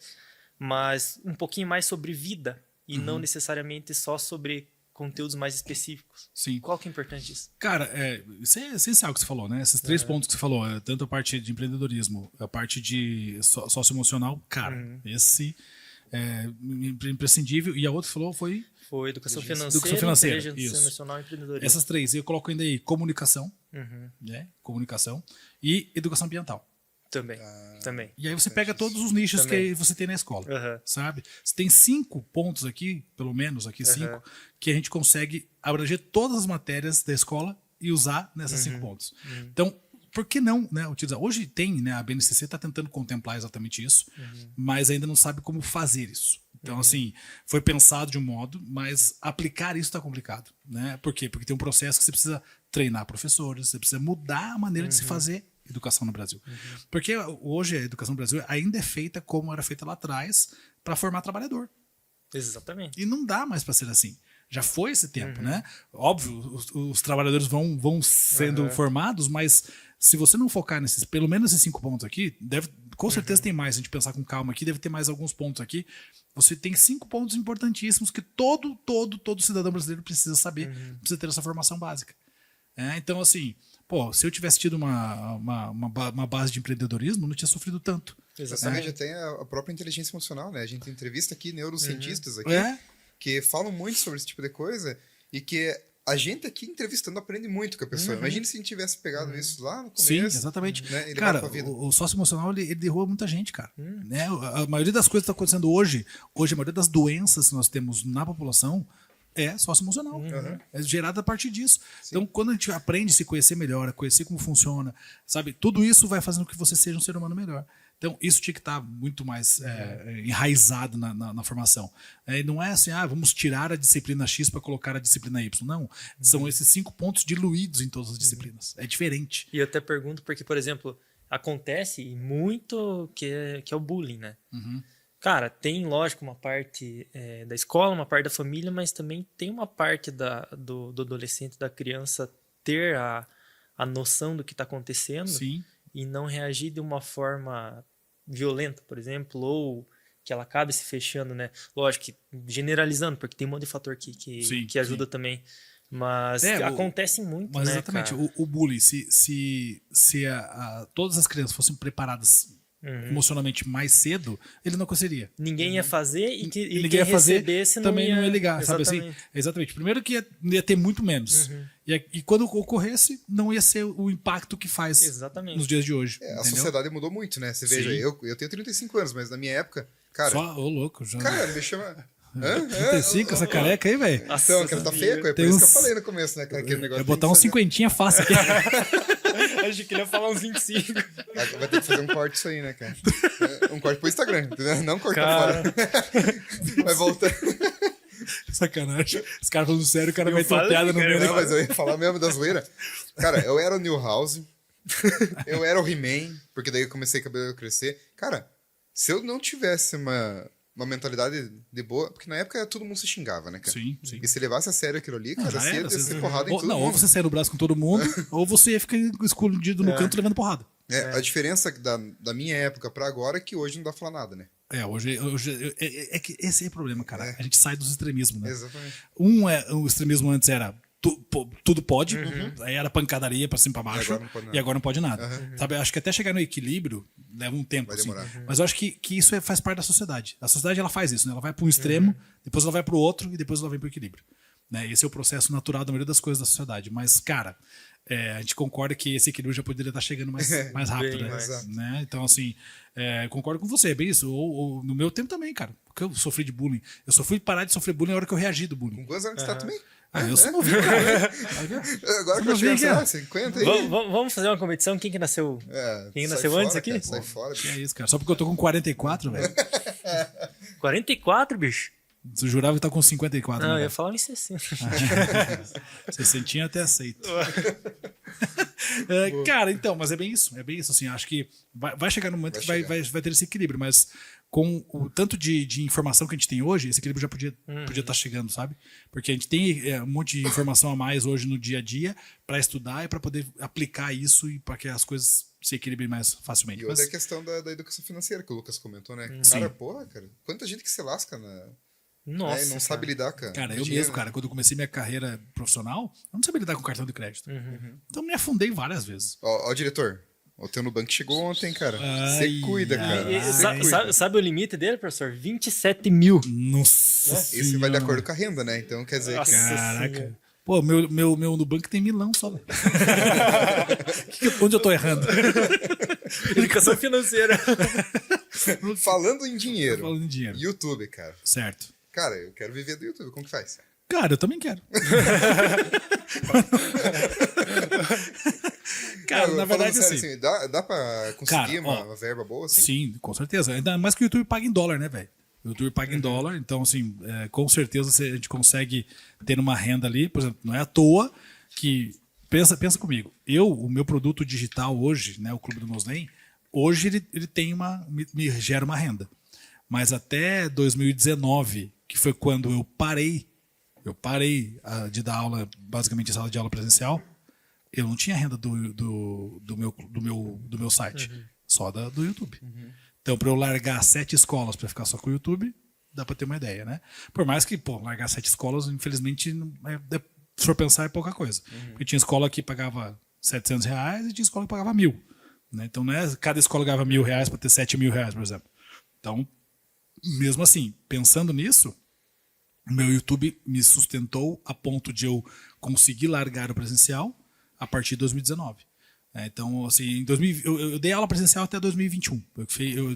mas um pouquinho mais sobre vida, e não necessariamente só sobre conteúdos mais específicos. Sim. Qual que é importante disso? Cara, isso é essencial que você falou, né? Esses 3 pontos que você falou, tanto a parte de empreendedorismo, a parte de socioemocional, cara, esse é imprescindível. E a outra que você falou foi educação financeira, inteligência emocional e empreendedorismo. Essas 3, eu coloco ainda aí comunicação, né? Comunicação e educação ambiental. Também. E aí você pega todos os nichos Também. que você tem na escola, Aham. sabe? Você tem 5 pontos aqui, pelo menos aqui 5, que a gente consegue abranger todas as matérias da escola e usar nessas 5 pontos. Então, por que não, né, utilizar? Hoje tem, né, a BNCC está tentando contemplar exatamente isso, mas ainda não sabe como fazer isso. Então, assim, foi pensado de um modo, mas aplicar isso está complicado, né? Por quê? Porque tem um processo que você precisa treinar professores, você precisa mudar a maneira de se fazer educação no Brasil. Porque hoje a educação no Brasil ainda é feita como era feita lá atrás para formar trabalhador. Exatamente. E não dá mais para ser assim. Já foi esse tempo, né? Óbvio, os trabalhadores vão sendo formados, mas se você não focar nesses, pelo menos esses 5 pontos aqui, com certeza tem mais, se a gente pensar com calma aqui, deve ter mais alguns pontos aqui. Você tem 5 pontos importantíssimos que todo cidadão brasileiro precisa saber, precisa ter essa formação básica. Então, assim, se eu tivesse tido uma base de empreendedorismo, não tinha sofrido tanto. Exatamente, até a própria inteligência emocional, né? A gente entrevista aqui neurocientistas aqui, que falam muito sobre esse tipo de coisa e que a gente aqui entrevistando aprende muito com a pessoa. Imagina se a gente tivesse pegado isso lá no começo. Sim, exatamente. Né? E Cara, pra vida. o socioemocional, ele derruba muita gente, cara. Né? A maioria das coisas que está acontecendo hoje, a maioria das doenças que nós temos na população é socioemocional. É gerada a partir disso. Sim. Então, quando a gente aprende a se conhecer melhor, a conhecer como funciona, sabe? Tudo isso vai fazendo com que você seja um ser humano melhor. Então, isso tinha que estar muito mais enraizado na formação. E não é assim, vamos tirar a disciplina X para colocar a disciplina Y. Não. São esses 5 pontos diluídos em todas as disciplinas. É diferente. E eu até pergunto porque, por exemplo, acontece muito que é o bullying, né? Cara, tem, lógico, uma parte da escola, uma parte da família, mas também tem uma parte do adolescente, da criança ter a noção do que está acontecendo. Sim. E não reagir de uma forma violenta, por exemplo, ou que ela acabe se fechando, né? Lógico que generalizando, porque tem um monte de fator que ajuda também. Mas acontece muito, mas né, exatamente, cara? o bullying, se todas as crianças fossem preparadas emocionalmente mais cedo, ele não aconteceria. Ninguém ia fazer e ninguém quem ia fazer, recebesse também não ia ligar, Exatamente. sabe assim? Exatamente. Primeiro que ia ter muito menos. E quando ocorresse, não ia ser o impacto que faz Exatamente. nos dias de hoje. A sociedade mudou muito, né? Você veja, eu tenho 35 anos, mas na minha época, cara... Só, louco, já. Cara, me chama... 35, essa careca aí, velho. Então, cara, tá feio, é por isso que eu falei no começo, né? Aquele negócio Eu botar uns 50 fácil aqui. Acho que ele ia falar uns 25. Vai ter que fazer um corte isso aí, né, cara? Um corte pro Instagram, entendeu? Não cortar fora. Vai voltar. Sacanagem. Os caras falando sério, o cara vai ter falei, piada no cara, meio. Não, mas eu ia falar mesmo da zoeira. Cara, eu era o Newhouse, eu era o He-Man, porque daí eu comecei a cabelo crescer. Cara, se eu não tivesse uma mentalidade de boa, porque na época todo mundo se xingava, né, cara? Sim, sim. E se levasse a sério aquilo ali, cara, Já você ia era, descer porrada em todo Ou mundo. você saia no braço com todo mundo, ou você ia ficar escondido no canto levando porrada. A diferença da minha época pra agora é que hoje não dá pra falar nada, né? Hoje é que esse é o problema, cara. A gente sai dos extremismos, né? Exatamente. O extremismo antes era tudo pode, aí era pancadaria pra cima e pra baixo, e agora não pode nada. Sabe, acho que até chegar no equilíbrio leva um tempo. Vai assim. demorar. Mas eu acho que isso faz parte da sociedade. A sociedade ela faz isso, né? Ela vai para um extremo, depois ela vai para o outro e depois ela vem para o equilíbrio. Né? Esse é o processo natural da maioria das coisas da sociedade. Mas, cara, a gente concorda que esse equilíbrio já poderia estar chegando mais rápido. Bem Né? mais. Né? Então, assim, concordo com você, é bem isso. Ou no meu tempo também, cara. Porque eu sofri de bullying. Eu só fui parar de sofrer bullying na hora que eu reagi do bullying. Com quantos anos você tá também? Eu sou novinho, cara. Agora que eu novinho, cheguei cara. a 50 aí. Vamos fazer uma competição? Quem que nasceu? Quem sai nasceu fora, antes aqui? Cara, sai fora, Que é bicho. isso, cara. Só porque eu tô com 44, velho. 44, bicho? Você jurava que tá com 54, Não, né? eu ia falar em 60. 60 até aceito. Cara, então, mas é bem isso, assim, acho que vai chegar no momento que vai ter esse equilíbrio, mas com o tanto de informação que a gente tem hoje, esse equilíbrio já podia estar chegando, sabe? Porque a gente tem um monte de informação a mais hoje no dia a dia para estudar e para poder aplicar isso e para que as coisas se equilibrem mais facilmente. E outra é a questão da educação financeira que o Lucas comentou, né? Sim. Cara, porra, cara, quanta gente que se lasca Nossa, né? E não sabe lidar, cara. Cara, eu Dinheiro, mesmo, cara, quando eu comecei minha carreira profissional, eu não sabia lidar com cartão de crédito. Então me afundei várias vezes. Ó, diretor, o teu Nubank chegou ontem, cara. Ai, Você cuida, cara. E Você cuida. sabe o limite dele, professor? 27 mil. Nossa Esse vai de acordo com a renda, né? Então quer dizer Nossa. que... Caraca. Pô, meu Nubank tem 1000 só, velho. Onde eu tô errando? Educação financeira. Falando em dinheiro. Falando em dinheiro. YouTube, cara. Certo. Cara, eu quero viver do YouTube. Como que faz? Cara, eu também quero. Cara, Não, na falando verdade, sério, assim... dá pra conseguir Cara, ó, uma verba boa, assim? Sim, com certeza. Ainda mais que o YouTube paga em dólar, né, velho? O YouTube paga em dólar, então, assim, com certeza a gente consegue ter uma renda ali. Por exemplo, não é à toa que... Pensa comigo. O meu produto digital hoje, né, o Clube do Noslen, hoje ele tem me gera uma renda. Mas até 2019, que foi quando eu parei de dar aula, basicamente em sala de aula presencial, eu não tinha renda do meu site, só do YouTube. Então, para eu largar 7 escolas para ficar só com o YouTube, dá para ter uma ideia, né? Por mais que, largar 7 escolas, infelizmente, se for pensar, é pouca coisa. Porque tinha escola que pagava R$700 e tinha escola que pagava 1.000. Né? Então, não é cada escola ganhava R$1.000 para ter R$7.000, por exemplo. Então, mesmo assim, pensando nisso, meu YouTube me sustentou a ponto de eu conseguir largar o presencial a partir de 2019. Então, assim, eu dei aula presencial até 2021.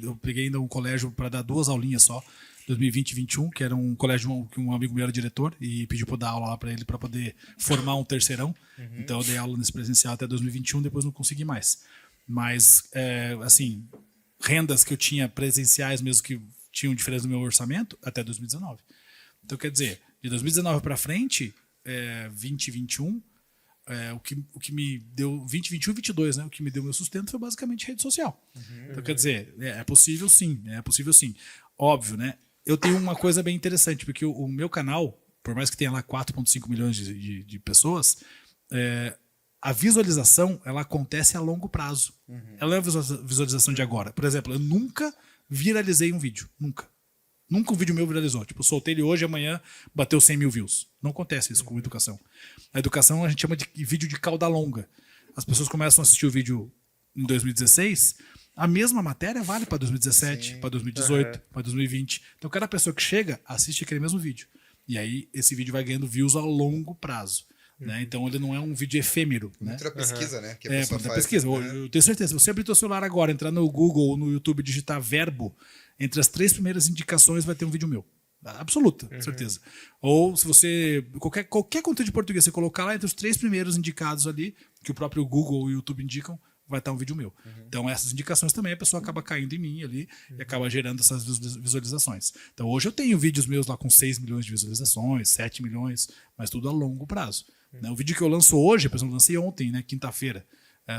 Eu peguei ainda um colégio para dar 2 aulinhas só, 2020 e 2021, que era um colégio que um amigo meu era diretor e pediu para eu dar aula lá para ele para poder formar um terceirão. Então, eu dei aula nesse presencial até 2021, depois não consegui mais. Mas, assim, rendas que eu tinha presenciais mesmo que tinham diferença no meu orçamento até 2019. Então, quer dizer, de 2019 para frente, 2021, o que me deu 2021 e 2022, né? O que me deu meu sustento foi basicamente rede social. Então, quer dizer, é possível sim, é possível sim. Óbvio, né? Eu tenho uma coisa bem interessante, porque o meu canal, por mais que tenha lá 4,5 milhões de pessoas, a visualização ela acontece a longo prazo. Ela não é uma visualização de agora. Por exemplo, eu nunca viralizei um vídeo. Nunca. Nunca um vídeo meu viralizou. Tipo, soltei ele hoje, amanhã bateu 100 mil views. Não acontece isso com educação. A educação a gente chama de vídeo de cauda longa. As pessoas começam a assistir o vídeo em 2016, a mesma matéria vale para 2017, para 2018, para 2020. Então, cada pessoa que chega, assiste aquele mesmo vídeo. E aí, esse vídeo vai ganhando views a longo prazo. Né? Então, ele não é um vídeo efêmero. Muita Né? pesquisa, né? Que a pessoa Muita faz, pesquisa. né? Eu tenho certeza. Se você abrir teu celular agora, entrar no Google ou no YouTube, digitar verbo, entre as 3 primeiras indicações vai ter um vídeo meu. Absoluta, certeza. Ou se você... Qualquer conteúdo de português, você colocar lá entre os 3 primeiros indicados ali, que o próprio Google e o YouTube indicam, vai estar um vídeo meu. Então, essas indicações também, a pessoa acaba caindo em mim ali e acaba gerando essas visualizações. Então, hoje eu tenho vídeos meus lá com 6 milhões de visualizações, 7 milhões, mas tudo a longo prazo. Né? O vídeo que eu lanço hoje, por exemplo, lancei ontem, né, quinta-feira.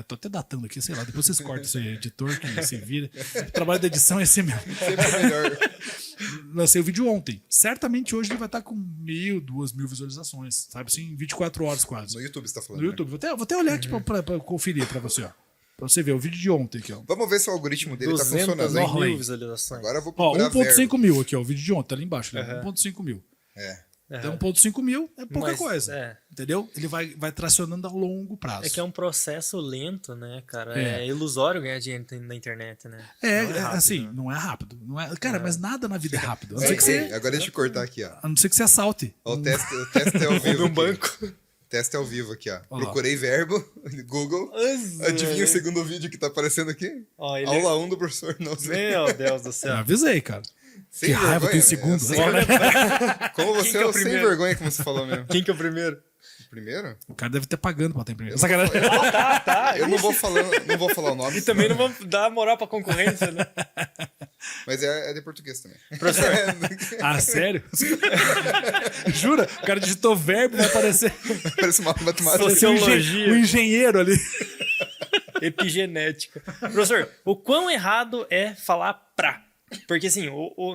Tô até datando aqui, sei lá, depois vocês cortam esse editor que se vira. O trabalho da edição é esse mesmo. Sempre melhor. Lancei o vídeo ontem. Certamente hoje ele vai estar com 1.000, 2.000 visualizações, sabe assim, 24 horas quase. No YouTube você tá falando. No YouTube. Vou até olhar aqui pra conferir pra você, ó. Pra você ver, o vídeo de ontem aqui, ó. Vamos ver se o algoritmo dele tá funcionando. 209 Hein? mil visualizações. Agora eu vou Ó, procurar 1.5 mil aqui, ó. O vídeo de ontem, tá ali embaixo, né? 1.5 mil. É. Então, 1.5 mil é pouca Mas, coisa. Entendeu? Ele vai tracionando a longo prazo. É que é um processo lento, né, cara? É ilusório ganhar dinheiro na internet, né? Não é rápido, assim, né? não é rápido. Não é, cara, mas nada na vida é rápido. A não ser que você, Agora deixa eu cortar aqui, ó. a não ser que você assalte. Ó, o teste é ao vivo. Um aqui. banco. Teste ao vivo aqui, ó. Olha lá. Procurei verbo no Google. Adivinha o segundo vídeo que tá aparecendo aqui? Ó, ele- Aula 1 do professor não sei. Meu Deus do Eu céu. avisei, cara. Sem Que raiva, vergonha, tem segundo. Sem- Olha, Como você que é é o o sem primeiro? vergonha, como você falou mesmo. Quem que é o primeiro? Primeiro? o cara deve ter pagando pra ter primeiro. Sacanagem. Tá. Eu não vou falar o nome. E também não vamos dar moral pra concorrência, né? Mas é de português também. Professor, Ah, sério? Jura? O cara digitou verbo, vai aparecer Parece uma matemática. Sociologia. um engenheiro ali. epigenética. Professor, o quão errado é falar pra? Porque, assim,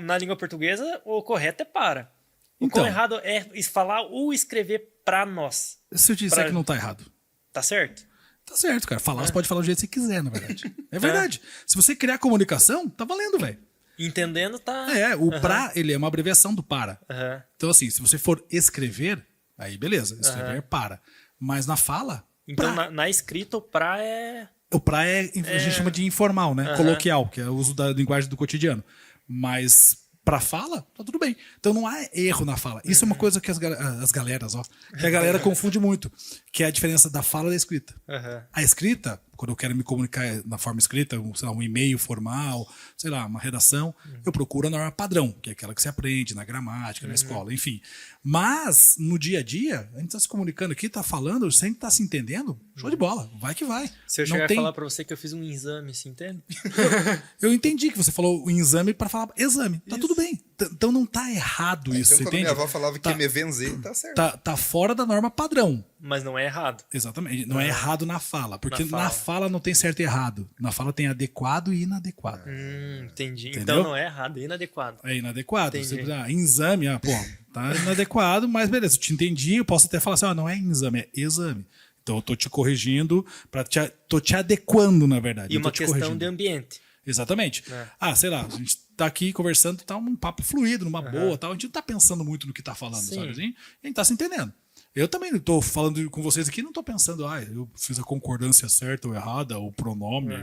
na língua portuguesa, o correto é para. O quão Então. errado é falar ou escrever pra nós. Se eu te disser Pra- que não tá errado. Tá certo? Tá certo, cara. Falar, você pode falar do jeito que você quiser, na verdade. É verdade. Se você criar comunicação, tá valendo, velho. Entendendo, tá... O pra, ele é uma abreviação do para. Aham. Então, assim, se você for escrever, aí beleza. Escrever para. Mas na fala, Então, pra. na escrita, o pra é... O pra a gente chama de informal, né? Coloquial, que é o uso da linguagem do cotidiano. Mas pra fala, tá tudo bem. Então não há erro na fala. Isso é uma coisa que as galeras, ó, que a galera confunde muito, que é a diferença da fala e da escrita. Aham. A escrita, quando eu quero me comunicar na forma escrita, sei lá, um e-mail formal, sei lá, uma redação, eu procuro a norma padrão, que é aquela que se aprende na gramática, na escola, enfim. Mas, no dia a dia, a gente está se comunicando aqui, está falando, sem estar se entendendo, show de bola, vai que vai. Se eu Não chegar tem- a falar pra você que eu fiz um exame, você entende? Eu entendi que você falou o exame para falar exame. Tá tudo bem. Então não tá errado isso, Então, você quando entende? minha avó falava que Tá- ia me vencer, tá certo. Tá fora da norma padrão. Mas não é errado. Exatamente. Não é errado na fala. Porque Na na fala. fala não tem certo e errado. Na fala tem adequado e inadequado. Entendi. Entendeu? Então não é errado, é inadequado. É inadequado. Entendi. Você, em exame, pô, tá inadequado, mas beleza, eu te entendi. Eu posso até falar assim, não é exame, é exame. Então eu tô te corrigindo, tô te adequando, na verdade. E eu tô uma te questão corrigindo. de ambiente. Exatamente. Sei lá, a gente tá aqui conversando, tá um papo fluido, numa boa, tal. A gente não tá pensando muito no que tá falando, Sim. sabe assim? A gente tá se entendendo. Eu também tô falando com vocês aqui, não tô pensando, eu fiz a concordância certa ou errada, o pronome,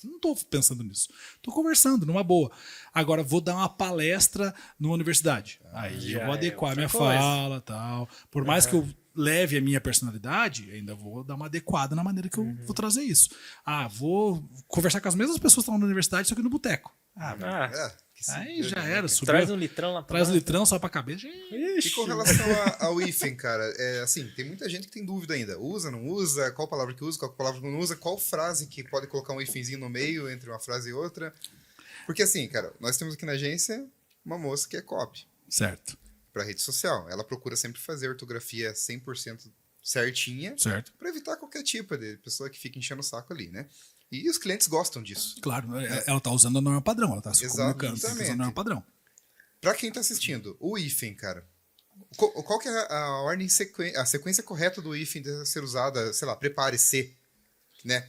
não tô pensando nisso. Tô conversando, numa boa. Agora, vou dar uma palestra numa universidade. Aí Já eu vou é adequar outra minha coisa. fala, tal. Por mais que eu leve a minha personalidade, ainda vou dar uma adequada na maneira que eu vou trazer isso. Vou conversar com as mesmas pessoas que estão na universidade, só que no boteco. Que Aí se- já era. Subiu, Traz um litrão lá pra traz lá. litrão só pra cabeça. E com relação ao hífen, cara, assim, tem muita gente que tem dúvida ainda. Usa, não usa? Qual palavra que usa, qual palavra que não usa? Qual frase que pode colocar um hífenzinho no meio entre uma frase e outra? Porque assim, cara, nós temos aqui na agência uma moça que é copy Certo, para rede social. Ela procura sempre fazer a ortografia 100% certinha certo. para evitar qualquer tipo de pessoa que fica enchendo o saco ali, né? E os clientes gostam disso. Claro, ela tá usando a norma padrão, ela tá se Exatamente. comunicando, tá usando a norma padrão. Pra quem tá assistindo, o hífen, cara, qual que é a ordem, a sequência correta do hífen de ser usada, sei lá, prepare-se, né?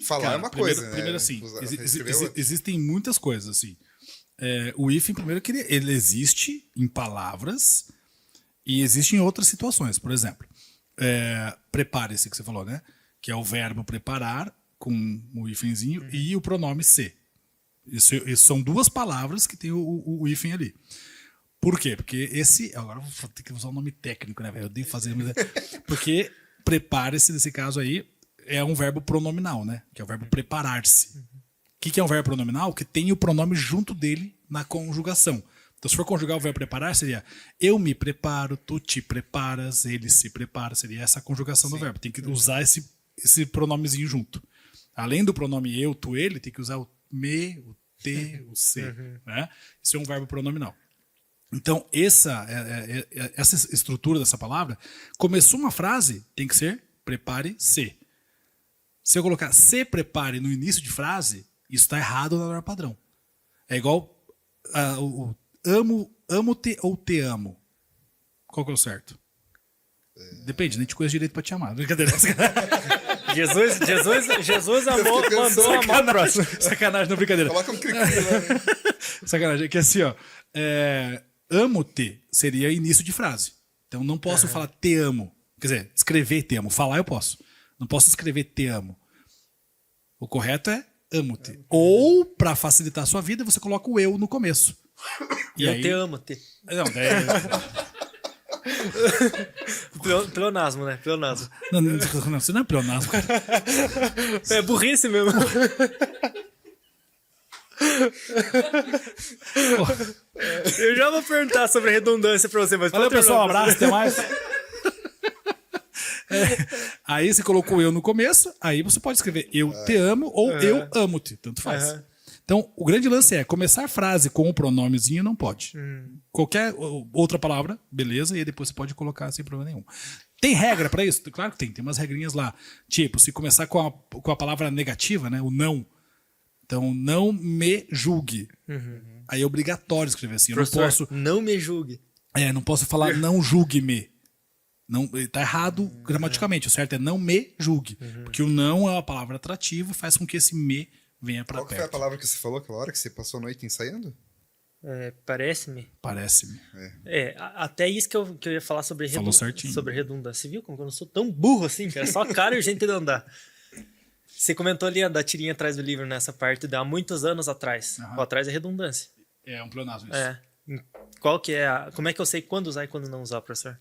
Falar Cara, é uma primeiro, coisa, né? primeiro assim, Escrever é outra. existem muitas coisas, assim. O hífen, primeiro, que ele existe em palavras e existe em outras situações. Por exemplo, prepare-se, que você falou, né? Que é o verbo preparar, com o hífenzinho, e o pronome se. Isso são duas palavras que tem o hífen ali. Por quê? Porque agora eu vou ter que usar um nome técnico, né, velho? Eu odeio fazer. Porque prepare-se, nesse caso aí, é um verbo pronominal, né? Que é o verbo preparar-se. O que é um verbo pronominal? Que tem o pronome junto dele na conjugação. Então, se for conjugar o verbo preparar, seria eu me preparo, tu te preparas, ele se prepara. Seria essa a conjugação do verbo. Tem que usar esse pronomezinho junto. Além do pronome eu, tu, ele, tem que usar o me, o te, o se. Né? Isso é um verbo pronominal. Então, essa estrutura dessa palavra, começou uma frase, tem que ser prepare-se. Se eu colocar se prepare no início de frase, isso está errado na norma padrão. É igual o amo-te ou te amo. Qual que é o certo? Depende, nem te conheço direito pra te amar. Brincadeira. Jesus amou, mandou amar o próximo. Sacanagem, não, brincadeira. Coloca um cri-cri lá, né? Sacanagem. É que assim, ó. Amo-te seria início de frase. Então não posso falar te amo. Quer dizer, escrever te amo. Falar eu posso. Não posso escrever te amo. O correto é amo-te. Ou, pra facilitar a sua vida, você coloca o eu no começo. E Eu aí... te amo, te. Não, Pleonasmo, né? Pleonasmo. não, isso não é pleonasmo, cara. É burrice mesmo. Eu já vou perguntar sobre a redundância pra você, mas Valeu, pode pessoal. Um terminar. abraço, até mais. Aí você colocou eu no começo, aí você pode escrever eu te amo ou eu amo-te, tanto faz. Então, o grande lance é começar a frase com o pronomezinho não pode. Qualquer outra palavra, beleza, e aí depois você pode colocar sem problema nenhum. Tem regra pra isso? Claro que tem umas regrinhas lá. Tipo, se começar com a palavra negativa, né, o não. Então, não me julgue. Aí é obrigatório escrever assim. Eu não Professor, posso, não me julgue. não posso falar não julgue-me. Não, tá errado gramaticalmente. O certo é não me julgue. Porque o não é uma palavra atrativa e faz com que esse me venha pra Qual que foi a perto. palavra que você falou aquela hora que você passou a noite ensaiando? Parece-me. Parece-me. Até isso que eu ia falar sobre, Falou certinho. sobre redundância. Você viu como eu não sou tão burro assim, cara? Só cara e gente de andar. Você comentou ali da tirinha atrás do livro nessa parte há muitos anos atrás. Aham. Pô, atrás é redundância. É um pleonasmo isso. Qual que é como é que eu sei quando usar e quando não usar, professor?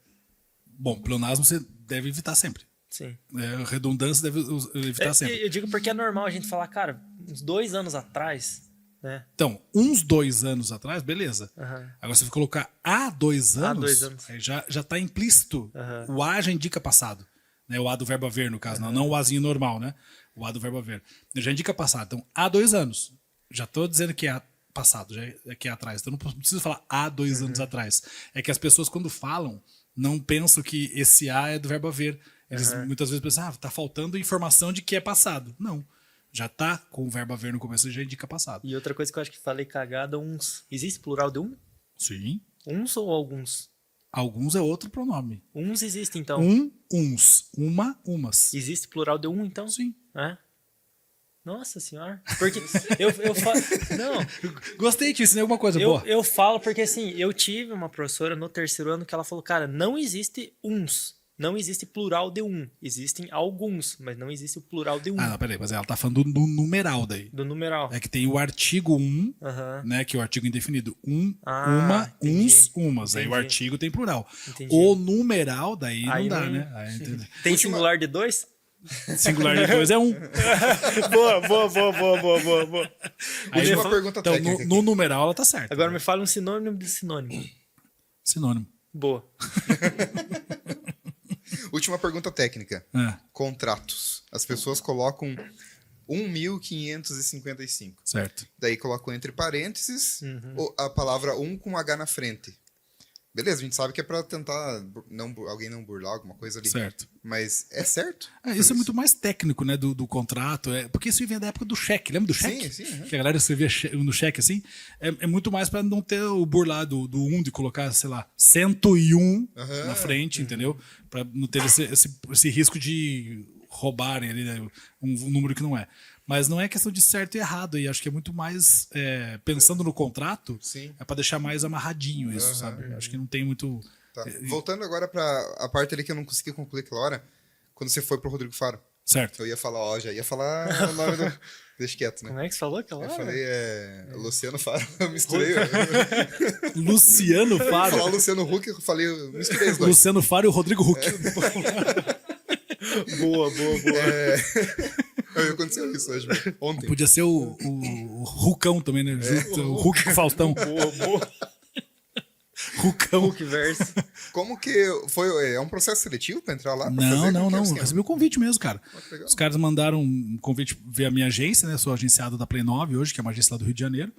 Bom, pleonasmo você deve evitar sempre. Sim. Redundância deve evitar sempre. Eu digo porque é normal a gente falar, cara, uns 2 anos atrás, né? Então, uns 2 anos atrás, beleza. Aham. Agora, se você colocar há 2 anos, 2 anos. aí já está implícito. Aham. O A já indica passado. Né? O A do verbo haver, no caso, não o Azinho normal, né? O A do verbo haver. Já indica passado. Então, há 2 anos. Já estou dizendo que é passado, já é que é atrás. Então, não preciso falar há 2 anos atrás. É que as pessoas, quando falam, não pensam que esse A é do verbo haver. Eles muitas vezes pensam, tá faltando informação de que é passado. Não. Já tá com o verbo haver no começo e já indica passado. E outra coisa que eu acho que falei cagada, uns. Existe plural de um? Sim. Uns ou alguns? Alguns é outro pronome. Uns existe, então. Uns. Uma, umas. Existe plural de um, então? Sim. É? Nossa senhora. Porque eu falo. Não. Gostei disso, né? Alguma coisa boa. Eu falo porque, assim, eu tive uma professora no 3º ano que ela falou, cara, não existe uns. Não existe plural de um. Existem alguns, mas não existe o plural de um. Ah, não, peraí, mas ela tá falando do numeral daí. Do numeral. É que tem o artigo Aham. né? Que é o artigo indefinido. Ah, entendi. Uns, umas. Aí o Entendi. artigo tem plural. Entendi. O numeral, daí Aí não dá, não- né? Aí, entendeu? Tem singular de 2? Singular de 2 é 1. Boa. Aí, Última pergunta então, técnica no numeral ela tá certa. Agora me fala um sinônimo de sinônimo. Sinônimo. Boa. Última pergunta técnica. É, Contratos. As pessoas colocam 1.555. certo. Daí colocam entre parênteses Uhum. a palavra com H na frente. Beleza, a gente sabe que é pra tentar alguém não burlar alguma coisa ali. Certo. Mas é certo? Isso é muito mais técnico, né, do contrato. Porque isso vem da época do cheque. Lembra do cheque? Sim, uhum. Que a galera escrevia no cheque assim. É muito mais para não ter o burlar do 1, de colocar, sei lá, 101 na frente, entendeu? Para não ter esse risco de roubarem ali, né, um número que não é. Mas não é questão de certo e errado. E acho que é muito mais pensando no contrato, Sim. é para deixar mais amarradinho isso, sabe? Acho que não tem muito. Tá. Voltando agora pra a parte ali que eu não consegui concluir aquela hora, quando você foi pro Rodrigo Faro. Certo. Eu ia falar, já ia falar o nome do... Deixa quieto, né? Como é que você falou aquela Eu hora? falei, Luciano Faro, eu misturei. Luciano Eu ia Faro. falar Luciano Huck, eu falei, eu misturei os dois. Luciano Faro e o Rodrigo Huck. Boa. Aconteceu isso hoje, ontem. Podia ser o Rucão também, né? O Hulk com o Faustão. Boa. Rucão. Hulkverse. Como que foi? É um processo seletivo pra entrar lá? Pra fazer? Não. Como que é o Eu esquema? recebi o convite mesmo, cara. que legal. Os caras mandaram um convite ver a minha agência, né? Sou agenciado da Play 9 hoje, que é uma agência lá do Rio de Janeiro.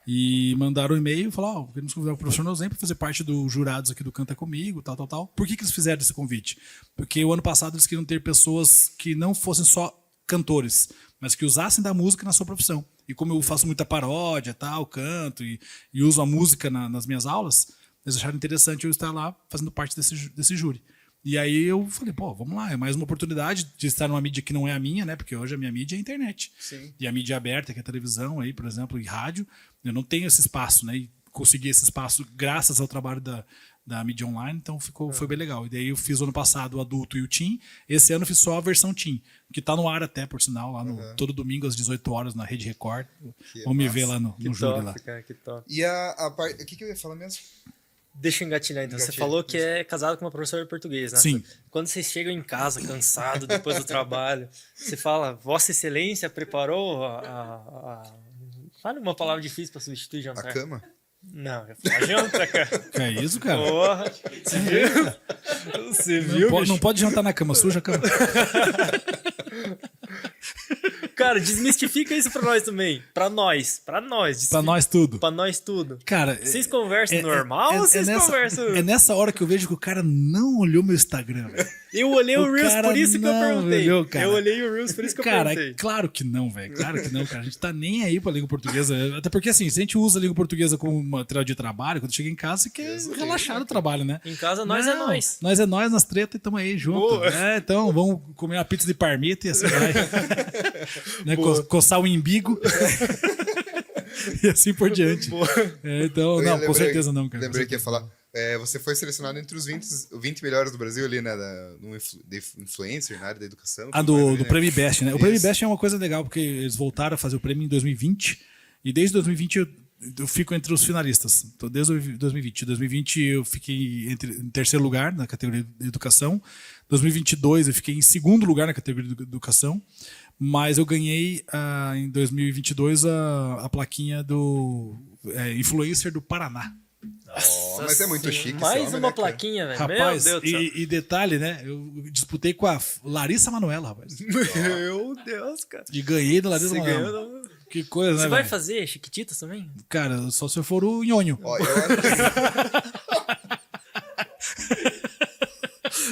E mandaram um e-mail e falaram, queremos convidar o professor Nozem para fazer parte dos jurados aqui do Canta Comigo, tal. Por que eles fizeram esse convite? Porque o ano passado eles queriam ter pessoas que não fossem só cantores, mas que usassem da música na sua profissão. E como eu faço muita paródia, tal, canto e uso a música nas minhas aulas, eles acharam interessante eu estar lá fazendo parte desse júri. E aí eu falei, vamos lá, é mais uma oportunidade de estar numa mídia que não é a minha, né? Porque hoje a minha mídia é a internet. Sim. E a mídia aberta, que é a televisão, aí, por exemplo, e rádio, eu não tenho esse espaço, né? E consegui esse espaço graças ao trabalho da mídia online, então foi bem legal. E daí eu fiz o ano passado o adulto e o teen, esse ano eu fiz só a versão teen, que tá no ar até, por sinal, lá todo domingo às 18 horas na Rede Record. Vamos me ver lá no júri lá. Cara, que top. E a parte... O que eu ia falar mesmo? Deixa eu engatilhar, então. Você Engatilha, falou que é casado com uma professora de português, né? Sim. Quando vocês chegam em casa, cansado, depois do trabalho, você fala, Vossa Excelência preparou Fala uma palavra difícil pra substituir jantar. A cama? Não, eu falar janta, cara. Que é isso, cara? Porra, você viu? Você viu, bicho? Não pode jantar na cama suja, cama. Cara, desmistifica isso pra nós também. Pra nós. Pra nós tudo. Pra nós tudo. Cara, Vocês conversam normal ou vocês conversam... É nessa hora que eu vejo que o cara não olhou meu Instagram, velho. Eu olhei o O Reels, cara por isso que eu não perguntei. olhou, cara. Eu olhei o Reels, por isso que eu Cara, perguntei. claro que não, velho. Claro que não, cara. A gente tá nem aí pra língua portuguesa. Até porque, assim, se a gente usa a língua portuguesa como material de trabalho, quando chega em casa, você quer relaxar do trabalho, né? Em casa, nós é Não, nós. Nós é nós nas tretas e tamo aí junto. Boa. Então, vamos comer uma pizza de parmita e assim vai. Né, coçar o imbigo. E assim por diante. Então, não, com certeza não, cara. Lembrei que ia falar. Você foi selecionado entre os 20 melhores do Brasil ali, né? De influencer na área da educação. Do Prêmio Best, né? O Isso. Prêmio Best é uma coisa legal, porque eles voltaram a fazer o prêmio em 2020. E desde 2020 eu fico entre os finalistas. Então, desde 2020. Em 2020 eu fiquei em terceiro lugar na categoria de educação. 2022 eu fiquei em segundo lugar na categoria de educação, mas eu ganhei em 2022 a plaquinha do influencer do Paraná. Oh, mas é muito chique. Mais esse homem, uma né, cara? plaquinha, velho. Rapaz, Meu Deus do céu. e detalhe, né? Eu disputei com a Larissa Manoela, rapaz. Meu Deus, cara. E ganhei da Larissa Você Manoela. ganhou. Que coisa, né? Você vai velho? fazer Chiquititas também? Cara, só se eu for o nhonho. Ó, eu acho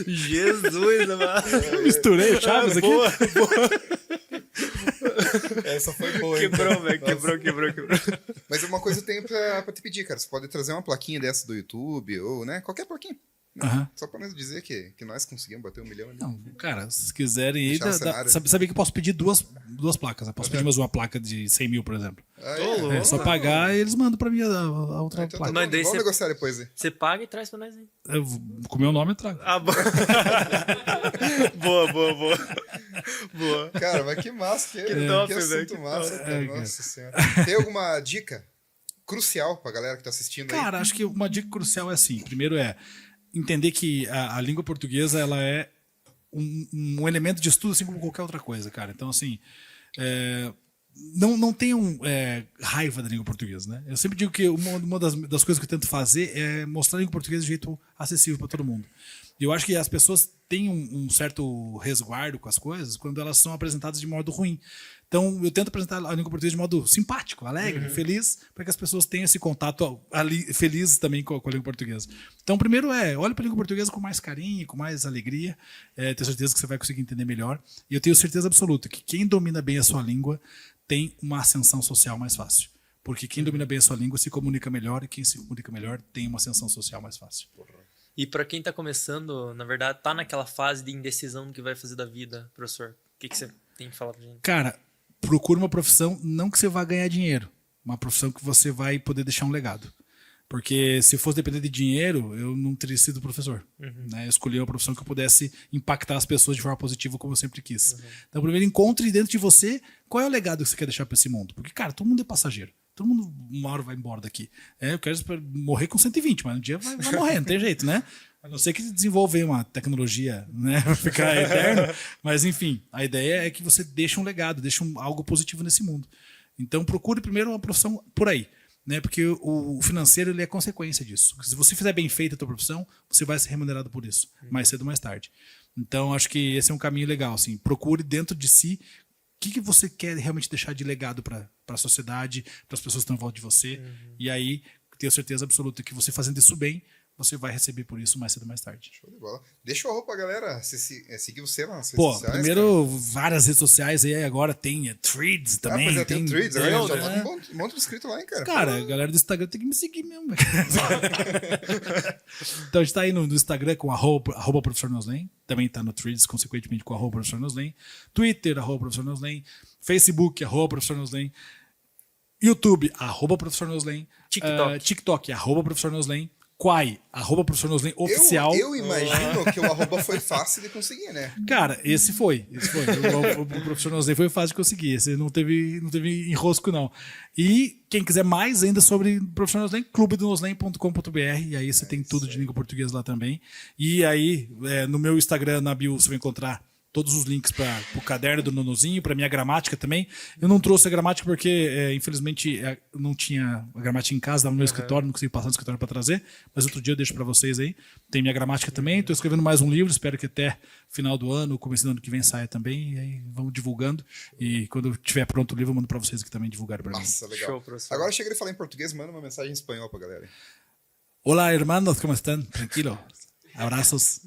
Jesus, mano. Eu misturei o Chaves aqui. Boa. essa foi boa, hein? Quebrou, velho. Nossa. Quebrou. Mas uma coisa eu tenho pra te pedir, cara. Você pode trazer uma plaquinha dessa do YouTube, ou, né? Qualquer plaquinha. Né? Aham. Só pra nós dizer que nós conseguimos bater 1 milhão ali. Não, cara, se vocês quiserem aí, Deixar o cenário. sabia que eu posso pedir duas placas. Eu posso pedir mais uma placa de 100 mil, por exemplo. Ah, Tô louco. É só pagar e eles mandam pra mim a outra Então tá placa. bom, Mas daí vamos você- negociar depois aí. Você paga e traz pra nós aí. Com o meu nome eu trago. Ah, boa. Boa. Cara, mas que massa, que top, assunto velho, que massa, top. cara. Nossa senhora. Tem alguma dica crucial pra galera que tá assistindo aí? Cara, acho que uma dica crucial é assim. Primeiro é entender que a língua portuguesa ela é um elemento de estudo assim como qualquer outra coisa, cara. Então, assim, não tenham raiva da língua portuguesa, né? Eu sempre digo que uma das coisas que eu tento fazer é mostrar a língua portuguesa de jeito acessível para todo mundo. E eu acho que as pessoas têm um certo resguardo com as coisas quando elas são apresentadas de modo ruim. Então, eu tento apresentar a língua portuguesa de modo simpático, alegre, feliz, para que as pessoas tenham esse contato ali, feliz também com a língua portuguesa. Então, primeiro olhe para a língua portuguesa com mais carinho, com mais alegria. Tenho certeza que você vai conseguir entender melhor. E eu tenho certeza absoluta que quem domina bem a sua língua tem uma ascensão social mais fácil. Porque quem domina bem a sua língua se comunica melhor e quem se comunica melhor tem uma ascensão social mais fácil. E pra quem tá começando, na verdade, tá naquela fase de indecisão do que vai fazer da vida, professor, o que você tem que falar pra gente? Cara, procure uma profissão não que você vá ganhar dinheiro, uma profissão que você vai poder deixar um legado. Porque se fosse depender de dinheiro, eu não teria sido professor. Né? Eu escolhi uma profissão que eu pudesse impactar as pessoas de forma positiva, como eu sempre quis. Então, primeiro, encontre dentro de você qual é o legado que você quer deixar para esse mundo. Porque, cara, todo mundo é passageiro. Todo mundo uma hora vai embora daqui. Eu quero morrer com 120, mas um dia vai morrer, não tem jeito, né? A não ser que desenvolver uma tecnologia, né, pra ficar eterno. Mas, enfim, a ideia é que você deixe um legado, deixe algo positivo nesse mundo. Então, procure primeiro uma profissão por aí. Né, porque o financeiro ele é consequência disso. Se você fizer bem feita a tua profissão, você vai ser remunerado por isso, mais cedo ou mais tarde. Então, acho que esse é um caminho legal. Assim, procure dentro de si o que você quer realmente deixar de legado para a sociedade, para as pessoas que estão em volta de você. E aí, tenho certeza absoluta que você fazendo isso bem, você vai receber por isso mais cedo ou mais tarde. Show de bola. Deixa o arroba pra galera seguir você lá nas redes Pô, sociais. primeiro, várias redes sociais aí, agora tem Threads Cara. também. Pois é, tem o Threads, tem, já né? tá com um monte de inscrito lá, hein, cara. Cara, a galera do Instagram tem que me seguir mesmo. Então a gente tá aí no Instagram com arroba professor Noslen. Também tá no Threads, consequentemente, com arroba professor Noslen. Twitter, arroba professor Noslen. Facebook, arroba professor Noslen. YouTube, arroba professor Noslen. TikTok, arroba professor Noslen. Quai, arroba professor Noslen oficial. Eu imagino que o arroba foi fácil de conseguir, né? Cara, esse foi. O professor Noslen foi fácil de conseguir. Esse não teve enrosco, não. E quem quiser mais ainda sobre o professor Noslen, clubedonoslen.com.br. E aí você tem tudo de língua portuguesa lá também. E aí, no meu Instagram, na bio, você vai encontrar todos os links para o caderno do Nonozinho, para minha gramática também. Eu não trouxe a gramática porque, infelizmente, não tinha a gramática em casa, estava no meu escritório, não consegui passar no escritório para trazer, mas outro dia eu deixo para vocês aí. Tem minha gramática também, estou escrevendo mais um livro, espero que até final do ano, começo do ano que vem saia também, e aí vamos divulgando. E quando tiver pronto o livro, eu mando para vocês aqui também divulgarem para mim. Nossa, legal. Show, professor. Agora chega de falar em português, manda uma mensagem em espanhol pra galera. Olá, hermanos, como estão? Tranquilo? Abraços.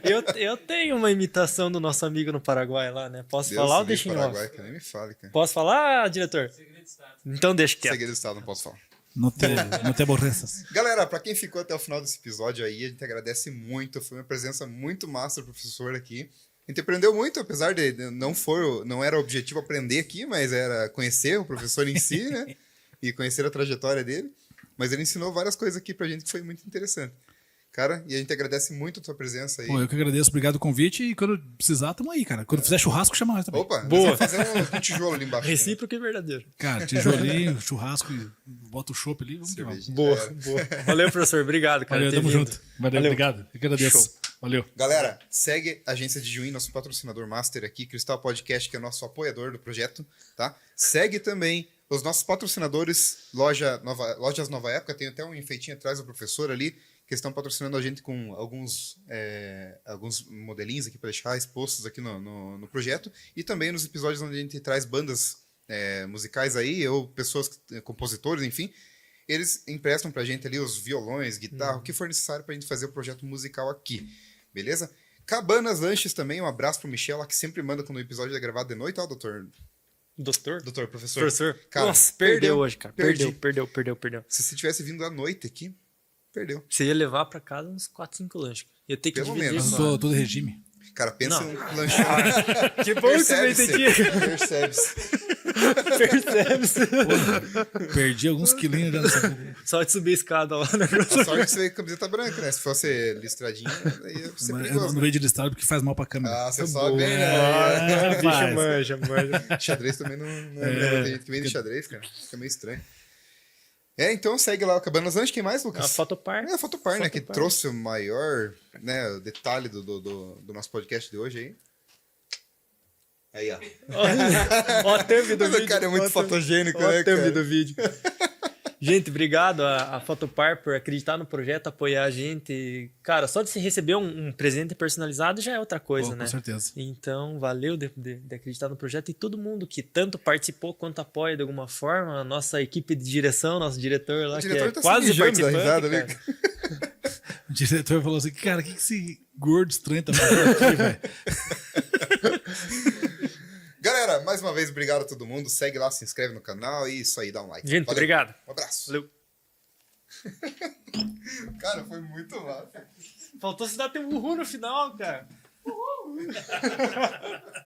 Eu tenho uma imitação do nosso amigo no Paraguai lá, né? Posso falar ou deixa em off? Paraguai, que nem me fale, cara. Posso falar, diretor? Então deixa quieto. Segredo do Estado, não posso falar. Não te aborreças. Galera, pra quem ficou até o final desse episódio aí, a gente agradece muito. Foi uma presença muito massa do professor aqui. A gente aprendeu muito, apesar de não era o objetivo aprender aqui, mas era conhecer o professor em si, né? E conhecer a trajetória dele. Mas ele ensinou várias coisas aqui pra gente que foi muito interessante. Cara, e a gente agradece muito a tua presença aí. Pô, eu que agradeço, obrigado pelo convite. E quando precisar, tamo aí, cara. Quando fizer churrasco, chama nós também. Opa, Boa. fazer um tijolo ali embaixo. Recíproco e verdadeiro. Cara, tijolinho, churrasco, bota o chopp ali, vamos que vamos. Cervejinha. Boa, boa. Valeu, professor. Obrigado, cara. Valeu, ter tamo vindo. junto. Valeu, obrigado. Eu que agradeço. Show. Valeu. Galera, segue a Agência de Juí, nosso patrocinador master aqui, Cristal Podcast, que é nosso apoiador do projeto, tá? Segue também os nossos patrocinadores, Lojas Nova Época, tem até um enfeitinho atrás do professor ali, que estão patrocinando a gente com alguns modelinhos aqui para deixar expostos aqui no projeto, e também nos episódios onde a gente traz bandas musicais aí, ou pessoas, compositores, enfim, eles emprestam pra gente ali os violões, guitarra, o que for necessário pra gente fazer o projeto musical aqui, beleza? Cabanas Lanches também, um abraço pro Michel, lá que sempre manda quando o episódio é gravado de noite, ó, doutor. Doutor? Doutor, professor. Professor. Cara, Nossa, perdeu hoje, cara. perdi. Perdeu. Se você tivesse vindo à noite aqui, perdeu. Você ia levar pra casa uns 4, 5 lanches. Ia ter que Pelo dividir. menos. Eu tô de regime. Cara, pensa Não. um lanchão. Que bom que você veio aqui. Percebe-se. Percebe-se. Perdi alguns quilinhos já nessa... Só de subir a escada lá, né? A sorte é que você veio com camiseta branca, né? Se fosse listradinho, aí ia ser Mas eu perigoso. não Né? veio de listado porque faz mal pra câmera. Ah, você sabe bem, né? Bicho manja. Xadrez também não é. Tem gente que vem de xadrez, cara. Fica meio estranho. Então segue lá o Cabanas Lanches. Quem mais, Lucas? A Fotopar. É a Fotopar, né? Que Fotopar. trouxe o maior detalhe do nosso podcast de hoje aí. Aí, ó. Ó a thumb do Mas vídeo. o cara é muito Ó a thumb- fotogênico, ó a né, thumb cara? do vídeo. Gente, obrigado a Fotopar por acreditar no projeto, apoiar a gente. Cara, só de se receber um presente personalizado já é outra coisa, Pô, né? com certeza. Então, valeu de acreditar no projeto e todo mundo que tanto participou quanto apoia de alguma forma. A nossa equipe de direção, nosso diretor lá, O diretor que é tá se quase mijando da participante, risada ali. cara. O diretor falou assim, cara, o que esse gordo estranho tá fazendo aqui, velho? Galera, mais uma vez, obrigado a todo mundo. Segue lá, se inscreve no canal e isso aí, dá um like. Gente, Valeu. obrigado. Um abraço. Valeu. Cara, foi muito massa. Faltou se dar teu uhul no final, cara.